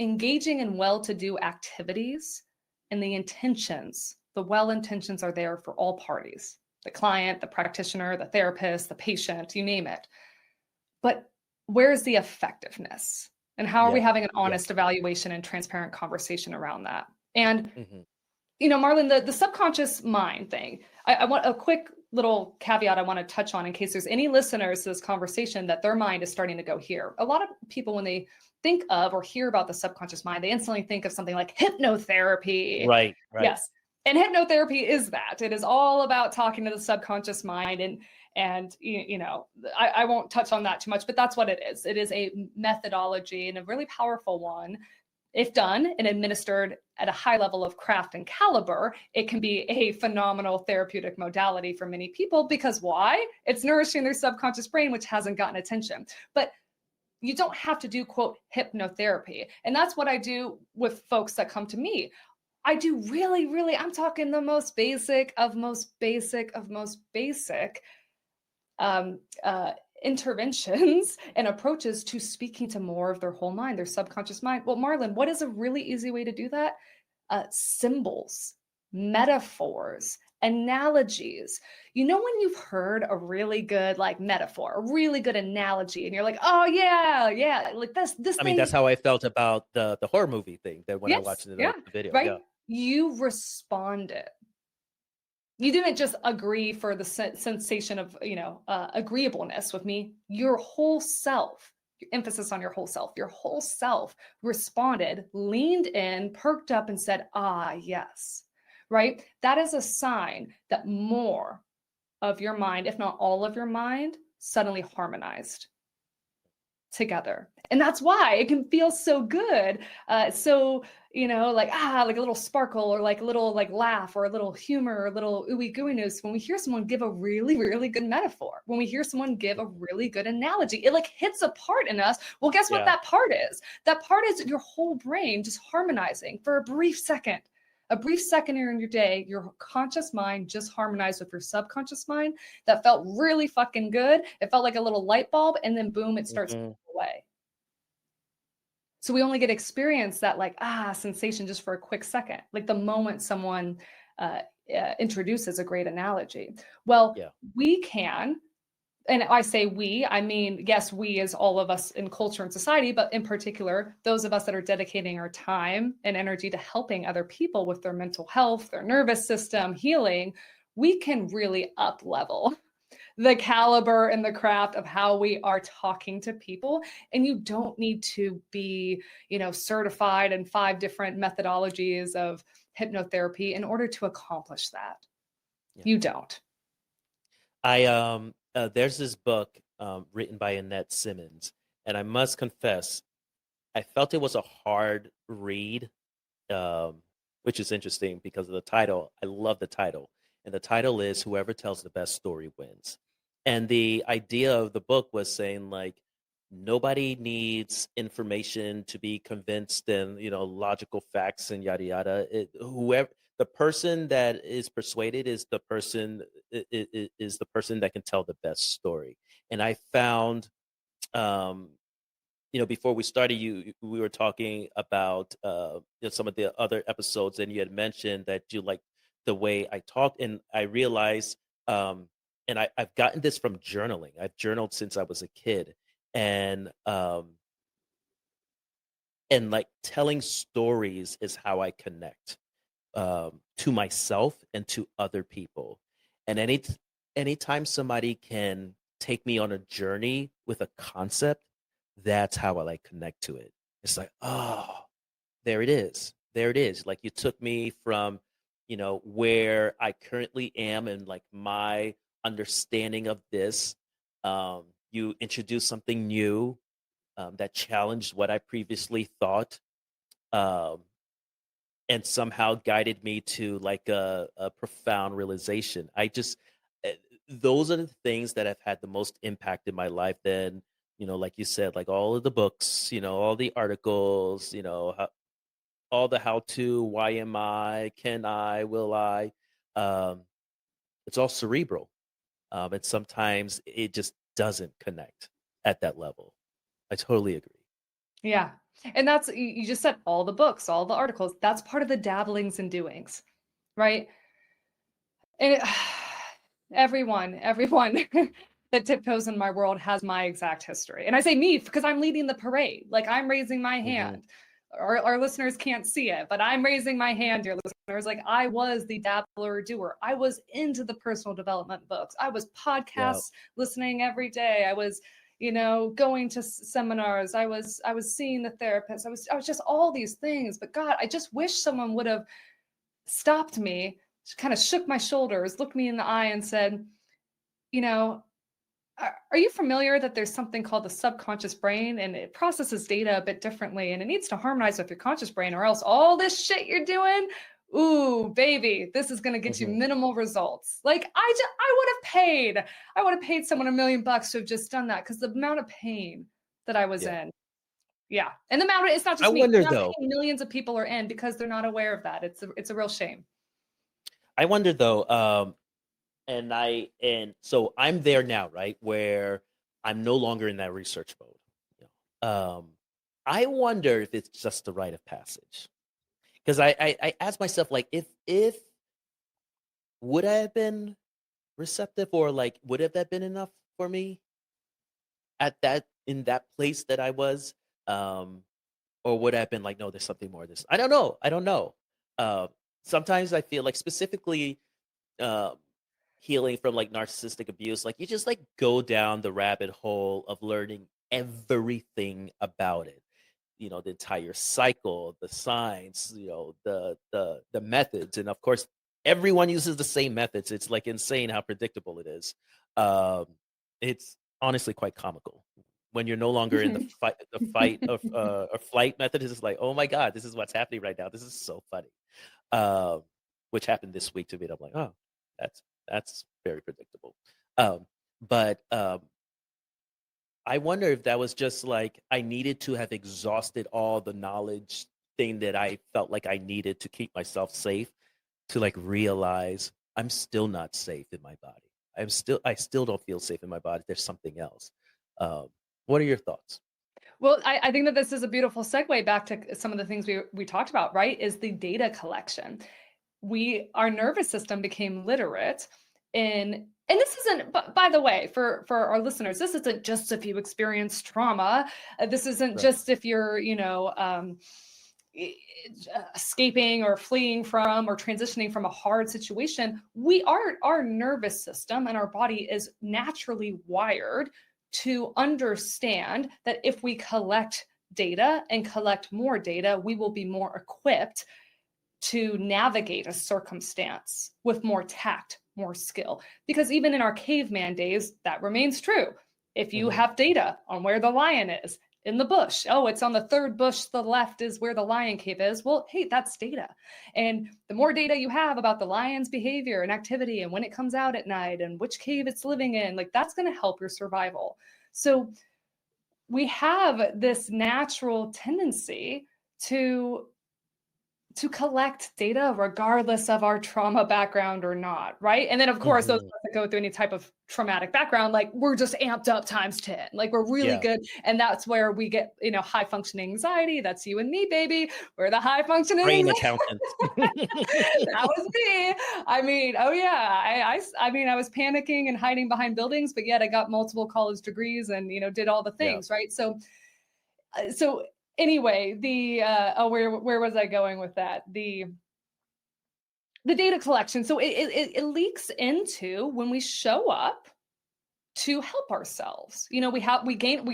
engaging in well-to-do activities, and the well intentions are there for all parties, the client, the practitioner, the therapist, the patient, you name it. But where's the effectiveness? And how are we Yeah. having an Yeah. honest evaluation and transparent conversation around that? And Hmm. Marlon, the subconscious mind thing, I want a quick little caveat I want to touch on in case there's any listeners to this conversation that their mind is starting to go here. A lot of people, when they think of or hear about the subconscious mind, they instantly think of something like hypnotherapy. Right. Right. Yes. And hypnotherapy is that. It is all about talking to the subconscious mind. And I won't touch on that too much, but that's what it is. It is a methodology and a really powerful one. If done and administered at a high level of craft and caliber, it can be a phenomenal therapeutic modality for many people because why? It's nourishing their subconscious brain, which hasn't gotten attention. But you don't have to do, quote, hypnotherapy. And that's what I do with folks that come to me. I do really, really, I'm talking the most basic of most basic of most basic um, uh, interventions and approaches to speaking to more of their whole mind, their subconscious mind. Well, Marlon, what is a really easy way to do that? Symbols, metaphors, analogies. When you've heard a really good like metaphor, a really good analogy, and you're like, oh yeah, like this I mean, thing. that's how I felt about the horror movie thing that when I Yes, watched yeah, the video. right. Yeah. You responded. You didn't just agree for the sensation of agreeableness with me. Your whole self, emphasis on your whole self responded, leaned in, perked up, and said, ah, yes. Right. That is a sign that more of your mind, if not all of your mind, suddenly harmonized together. And that's why it can feel so good. Like a little sparkle or like a little like laugh or a little humor or a little ooey gooiness when we hear someone give a really, really good metaphor, when we hear someone give a really good analogy, it like hits a part in us. Well, guess what Yeah. that part is? That part is your whole brain just harmonizing for a brief second. A brief second in your day, your conscious mind just harmonized with your subconscious mind. That felt really fucking good. It felt like a little light bulb, and then boom, it starts Hmm. away. So we only get to experience that like sensation just for a quick second, like the moment someone introduces a great analogy. Well, Yeah. we can, and I say we, I mean, yes, we as all of us in culture and society, but in particular, those of us that are dedicating our time and energy to helping other people with their mental health, their nervous system, healing, we can really up level the caliber and the craft of how we are talking to people. And you don't need to be, certified in 5 different methodologies of hypnotherapy in order to accomplish that. Yeah. You don't. There's this book written by Annette Simmons, and I must confess, I felt it was a hard read, which is interesting because of the title. I love the title, and the title is "Whoever Tells the Best Story Wins." And the idea of the book was saying like nobody needs information to be convinced and logical facts and yada yada. Whoever the person that is persuaded is the person is the person that can tell the best story. And I found before we started, we were talking about some of the other episodes, and you had mentioned that you like the way I talk, and I realized, and I've gotten this from journaling. I've journaled since I was a kid, and like telling stories is how I connect to myself and to other people, and anytime somebody can take me on a journey with a concept, that's how I like connect to it. It's like, oh, there it is. There it is. Like you took me from, where I currently am and like my understanding of this. You introduced something new that challenged what I previously thought. Um, and somehow guided me to like a profound realization. Eh, those are the things that have had the most impact in my life. Then, like you said, like all of the books, all the articles, all the how to, why am I, can I, will I. Um, it's all cerebral. And sometimes it just doesn't connect at that level. I totally agree. Yeah. And that's, you just said all the books, all the articles. That's part of the dabblings and doings, right? And everyone that tiptoes in my world has my exact history. And I say me because I'm leading the parade. Like I'm raising my Hmm. hand. Our listeners can't see it, but I'm raising my hand, dear listeners. Like I was the dabbler doer. I was into the personal development books. I was Yeah. podcasts listening every day. I was, going to seminars. I was seeing the therapist. I was just all these things. But God, I just wish someone would have stopped me, kind of shook my shoulders, looked me in the eye, and said, you know, are you familiar that there's something called the subconscious brain and it processes data a bit differently and it needs to harmonize with your conscious brain or else all this shit you're doing, ooh, baby, this is going to get you Hmm. minimal results. Like I would have paid someone $1 million to have just done that because the amount of pain that I was Yeah. in. Yeah. And the amount of, it's not I just me, the wonder amount of though. pain millions of people are in because they're not aware of that. It's a real shame. I wonder though. And so I'm there now, right? Where I'm no longer in that research mode. You I wonder if it's just the rite of passage. Because I ask myself, like, if would I have been receptive, or like would have that been enough for me at that in that place that I was? Um, or would I have been like, no, there's something more. This I don't know. I don't know. Uh, Sometimes I feel like specifically um healing from like narcissistic abuse, like you just like go down the rabbit hole of learning everything about it, the entire cycle, the science, the methods, and of course everyone uses the same methods. It's like insane how predictable it is. um it's honestly quite comical when you're no longer in the fight of or flight method. It's just like, oh my god, this is what's happening right now. This is so funny. um, which happened this week to me. And I'm like, oh, that's very predictable. But I wonder if that was just like I needed to have exhausted all the knowledge thing that I felt like I needed to keep myself safe, to like realize I'm still not safe in my body. I still don't feel safe in my body. There's something else. Um, what are your thoughts? Well, I think that this is a beautiful segue back to some of the things we talked about, right? Is the data collection. Our nervous system became literate in, and this isn't, by the way, for our listeners, this isn't just if you experience trauma. This isn't Right. just if you're, escaping or fleeing from or transitioning from a hard situation. Our nervous system and our body is naturally wired to understand that if we collect data and collect more data, we will be more equipped to navigate a circumstance with more tact, more skill. Because even in our caveman days, that remains true. If you Hmm. have data on where the lion is in the bush, oh, it's on the third bush to the left is where the lion cave is. Well, hey, that's data. And the more data you have about the lion's behavior and activity and when it comes out at night and which cave it's living in, like that's going to help your survival. So we have this natural tendency to collect data regardless of our trauma background or not, right? And then of course those of Hmm. us that go through any type of traumatic background, like we're just amped up times 10, like we're really Yeah. good. And that's where we get, high functioning anxiety. That's you and me, baby. We're the high functioning Brain anxiety. accountants. That was me. I mean, oh yeah, I mean, I was panicking and hiding behind buildings, but yet I got multiple college degrees and, did all the Yeah. things, right? So anyway, where was I going with that? The data collection. So it leaks into when we show up to help ourselves. We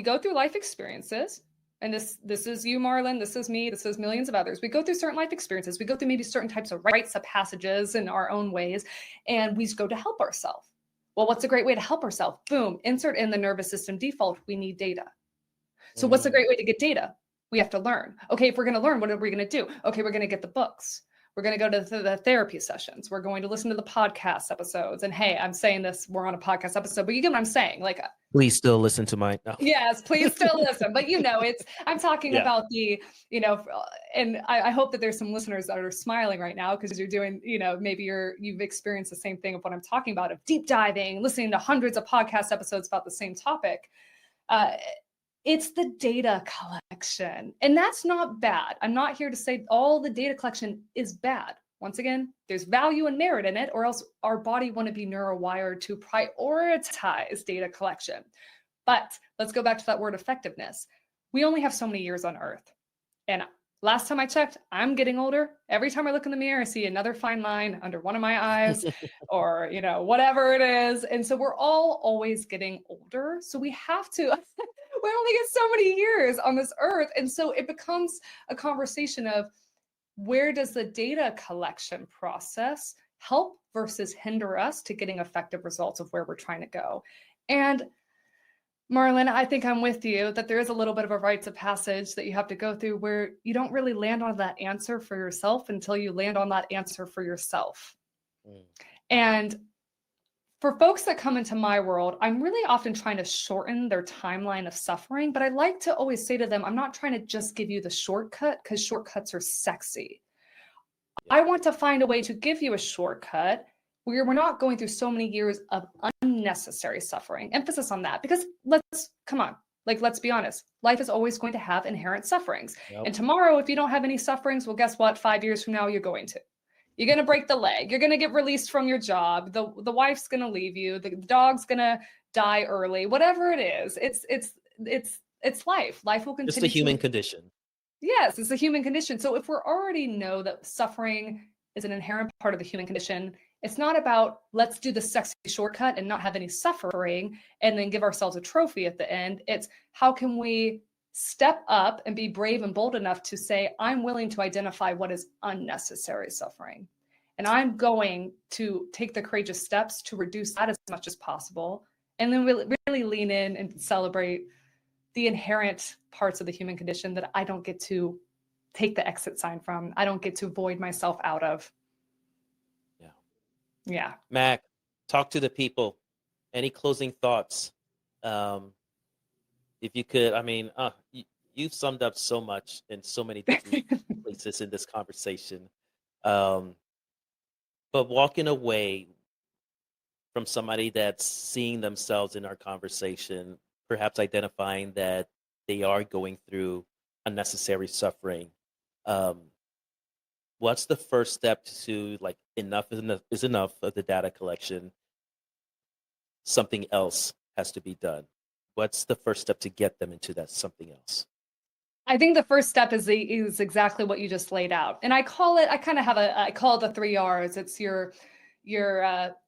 go through life experiences. And this is you, Marlon. This is me. This is millions of others. We go through certain life experiences. We go through maybe certain types of rites of passages in our own ways, and we go to help ourselves. Well, what's a great way to help ourselves? Boom, insert in the nervous system default. We need data. So what's a Mm. great way to get data? We have to learn. Okay, if we're going to learn, what are we going to do? Okay, we're going to get the books. We're going to go to the therapy sessions. We're going to listen to the podcast episodes. And hey, I'm saying this, we're on a podcast episode, but you get what I'm saying. Like, Please still listen to my. No. yes, please still listen. But I'm talking Yeah. about and I hope that there's some listeners that are smiling right now because you're doing, maybe you've experienced the same thing of what I'm talking about, of deep diving, listening to hundreds of podcast episodes about the same topic. It's the data collection. And that's not bad. I'm not here to say all the data collection is bad. Once again, there's value and merit in it, or else our body wouldn't be neurowired to prioritize data collection. But let's go back to that word effectiveness. We only have so many years on Earth. And last time I checked, I'm getting older. Every time I look in the mirror, I see another fine line under one of my eyes or, whatever it is. And so we're all always getting older. So we have to, we only get so many years on this earth. And so it becomes a conversation of where does the data collection process help versus hinder us to getting effective results of where we're trying to go. And Marlon, I think I'm with you that there is a little bit of a rites of passage that you have to go through where you don't really land on that answer for yourself until you land on that answer for yourself. And for folks that come into my world, I'm really often trying to shorten their timeline of suffering, but I like to always say to them, I'm not trying to just give you the shortcut because shortcuts are sexy. I want to find a way to give you a shortcut where we're not going through so many years of unnecessary suffering. Emphasis on that, because let's be honest. Life is always going to have inherent sufferings. Yep. And tomorrow, if you don't have any sufferings, well, guess what? 5 years from now, you're going to break the leg. You're going to get released from your job. The wife's going to leave you. The dog's going to die early. Whatever it is, it's life. Life will continue. It's the human condition. Yes, it's a human condition. So if we already know that suffering is an inherent part of the human condition, it's not about let's do the sexy shortcut and not have any suffering and then give ourselves a trophy at the end. It's how can we step up and be brave and bold enough to say, I'm willing to identify what is unnecessary suffering. And I'm going to take the courageous steps to reduce that as much as possible. And then really lean in and celebrate the inherent parts of the human condition that I don't get to take the exit sign from. I don't get to void myself out of. Yeah. Mac, talk to the people. Any closing thoughts? If you could, you've summed up so much in so many different places in this conversation. But walking away from somebody that's seeing themselves in our conversation, perhaps identifying that they are going through unnecessary suffering, what's the first step to enough is enough of the data collection? Something else has to be done. What's the first step to get them into that something else? I think the first step is exactly what you just laid out. And I call it the 3 R's. It's your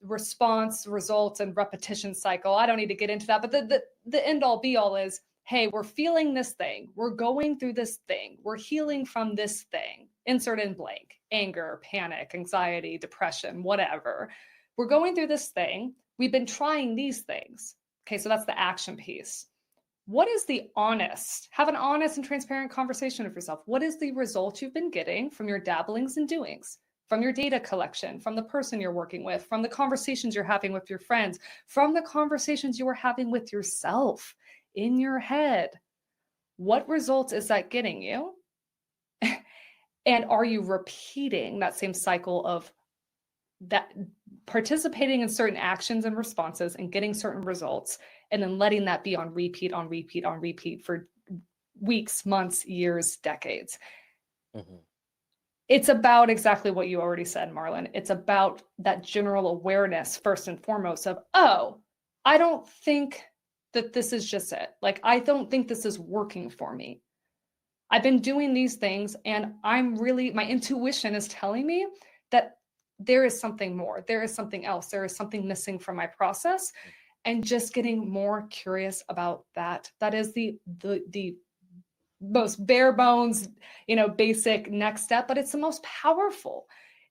response, results, and repetition cycle. I don't need to get into that, but the end all be all is, hey, we're feeling this thing. We're going through this thing. We're healing from this thing. Insert in blank: anger, panic, anxiety, depression, whatever. We're going through this thing. We've been trying these things. Okay, so that's the action piece. What is have an honest and transparent conversation with yourself. What is the result you've been getting from your dabblings and doings, from your data collection, from the person you're working with, from the conversations you're having with your friends, from the conversations you are having with yourself in your head? What results is that getting you? And are you repeating that same cycle of that, participating in certain actions and responses and getting certain results, and then letting that be on repeat for weeks, months, years, decades? Mm-hmm. It's about exactly what you already said, Marlon. It's about that general awareness, first and foremost, of, oh, I don't think that this is just it. I don't think this is working for me. I've been doing these things and my intuition is telling me that there is something more. There is something else. There is something missing from my process, and just getting more curious about that. That is the most bare bones, basic next step, but it's the most powerful.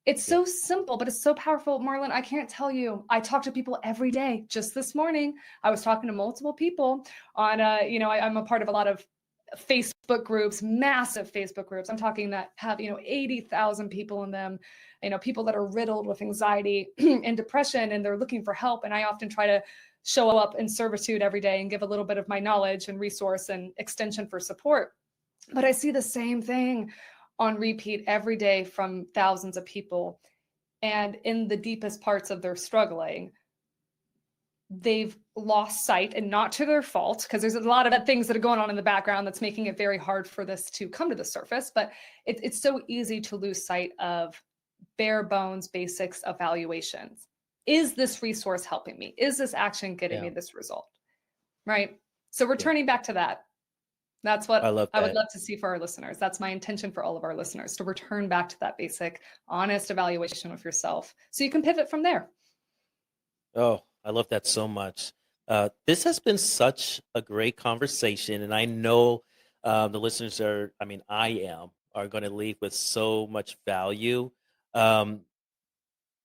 It's so simple, but it's so powerful. Marlon, I can't tell you. I talk to people every day. Just this morning, I was talking to multiple people on, I'm a part of a lot of Facebook groups, massive Facebook groups. I'm talking that have, 80,000 people in them, people that are riddled with anxiety and depression, and they're looking for help. And I often try to show up in servitude every day and give a little bit of my knowledge and resource and extension for support. But I see the same thing on repeat every day from thousands of people. And in the deepest parts of their struggling, they've lost sight, and not to their fault, because there's a lot of things that are going on in the background that's making it very hard for this to come to the surface. But it's so easy to lose sight of bare bones basics evaluations. Is this resource helping me? Is this action getting me this result? Right. So returning back to that. That's what I would love to see for our listeners. That's my intention for all of our listeners, to return back to that basic, honest evaluation of yourself so you can pivot from there. Oh, I love that so much. This has been such a great conversation, and I know the listeners are going to leave with so much value.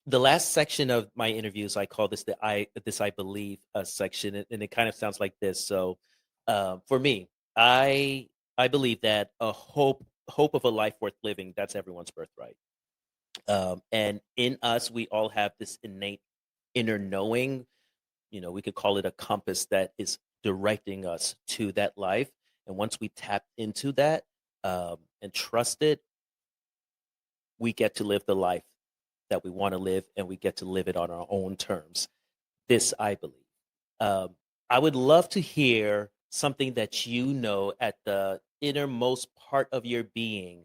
The last section of my interviews, I call this this I believe section, and it kind of sounds like this. So for me, I believe that a hope of a life worth living, that's everyone's birthright. And in us, we all have this innate inner knowing, we could call it a compass that is directing us to that life. And once we tap into that and trust it, we get to live the life that we want to live, and we get to live it on our own terms. This I believe. I would love to hear something that at the innermost part of your being,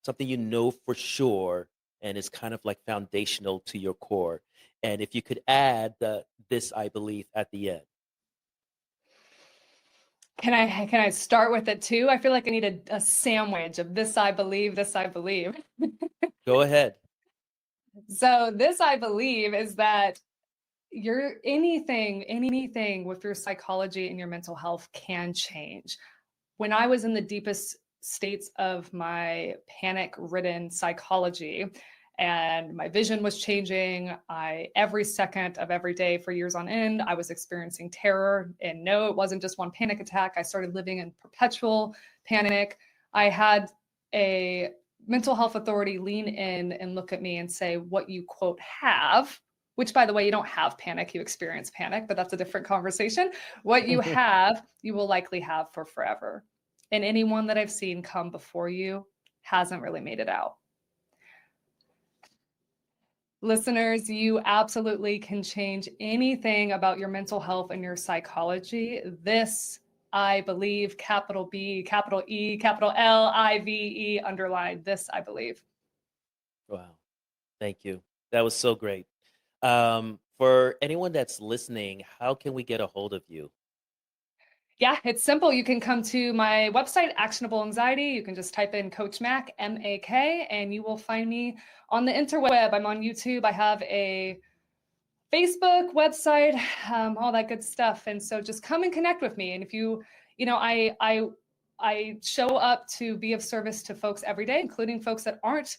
something for sure, and is kind of like foundational to your core. And if you could add this I believe at the end. Can I start with it too? I feel like I need a sandwich of this I believe, this I believe. Go ahead. So this I believe is that anything with your psychology and your mental health can change. When I was in the deepest states of my panic-ridden psychology, and my vision was changing, every second of every day for years on end, I was experiencing terror. And no, it wasn't just one panic attack. I started living in perpetual panic. I had a mental health authority lean in and look at me and say, what you quote have, which by the way, you don't have panic, you experience panic, but that's a different conversation. What you have, you will likely have for forever. And anyone that I've seen come before you hasn't really made it out. Listeners, you absolutely can change anything about your mental health and your psychology. This, I believe, capital B, capital E, capital LIVE, underlined. This, I believe. Wow. Thank you. That was so great. For anyone that's listening, how can we get a hold of you? Yeah, it's simple. You can come to my website, Actionable Anxiety. You can just type in Coach Mak, M-A-K, and you will find me on the interweb. I'm on YouTube. I have a Facebook website, all that good stuff. And so just come and connect with me. And if I show up to be of service to folks every day, including folks that aren't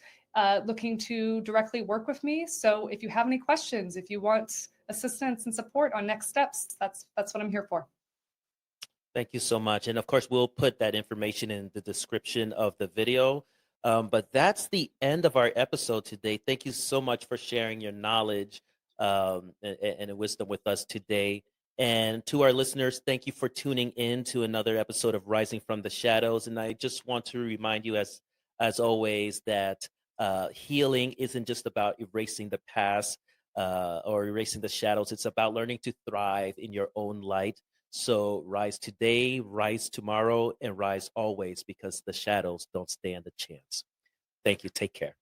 looking to directly work with me. So if you have any questions, if you want assistance and support on next steps, that's what I'm here for. Thank you so much. And of course, we'll put that information in the description of the video. But that's the end of our episode today. Thank you so much for sharing your knowledge and wisdom with us today. And to our listeners, thank you for tuning in to another episode of Rising from the Shadows. And I just want to remind you, as always, that healing isn't just about erasing the past or erasing the shadows. It's about learning to thrive in your own light. So rise today, rise tomorrow, and rise always, because the shadows don't stand a chance. Thank you. Take care.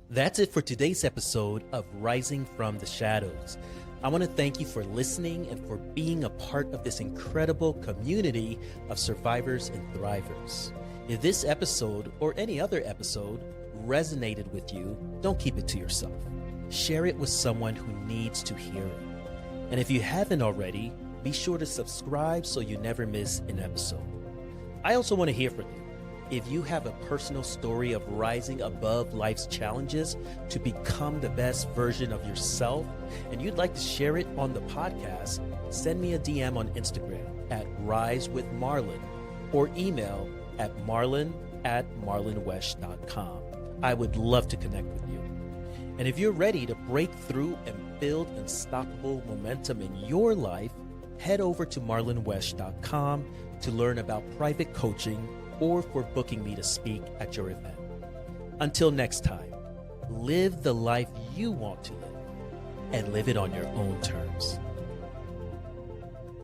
That's it for today's episode of Rising from the Shadows. I want to thank you for listening and for being a part of this incredible community of survivors and thrivers. If this episode or any other episode resonated with you, don't keep it to yourself. Share it with someone who needs to hear it. And if you haven't already, be sure to subscribe so you never miss an episode. I also want to hear from you. If you have a personal story of rising above life's challenges to become the best version of yourself, and you'd like to share it on the podcast, send me a DM on Instagram at Rise with Marlon. or email at marlon@marlonwesh.com. I would love to connect with you. And if you're ready to break through and build unstoppable momentum in your life, head over to marlonwesh.com to learn about private coaching or for booking me to speak at your event. Until next time, live the life you want to live and live it on your own terms.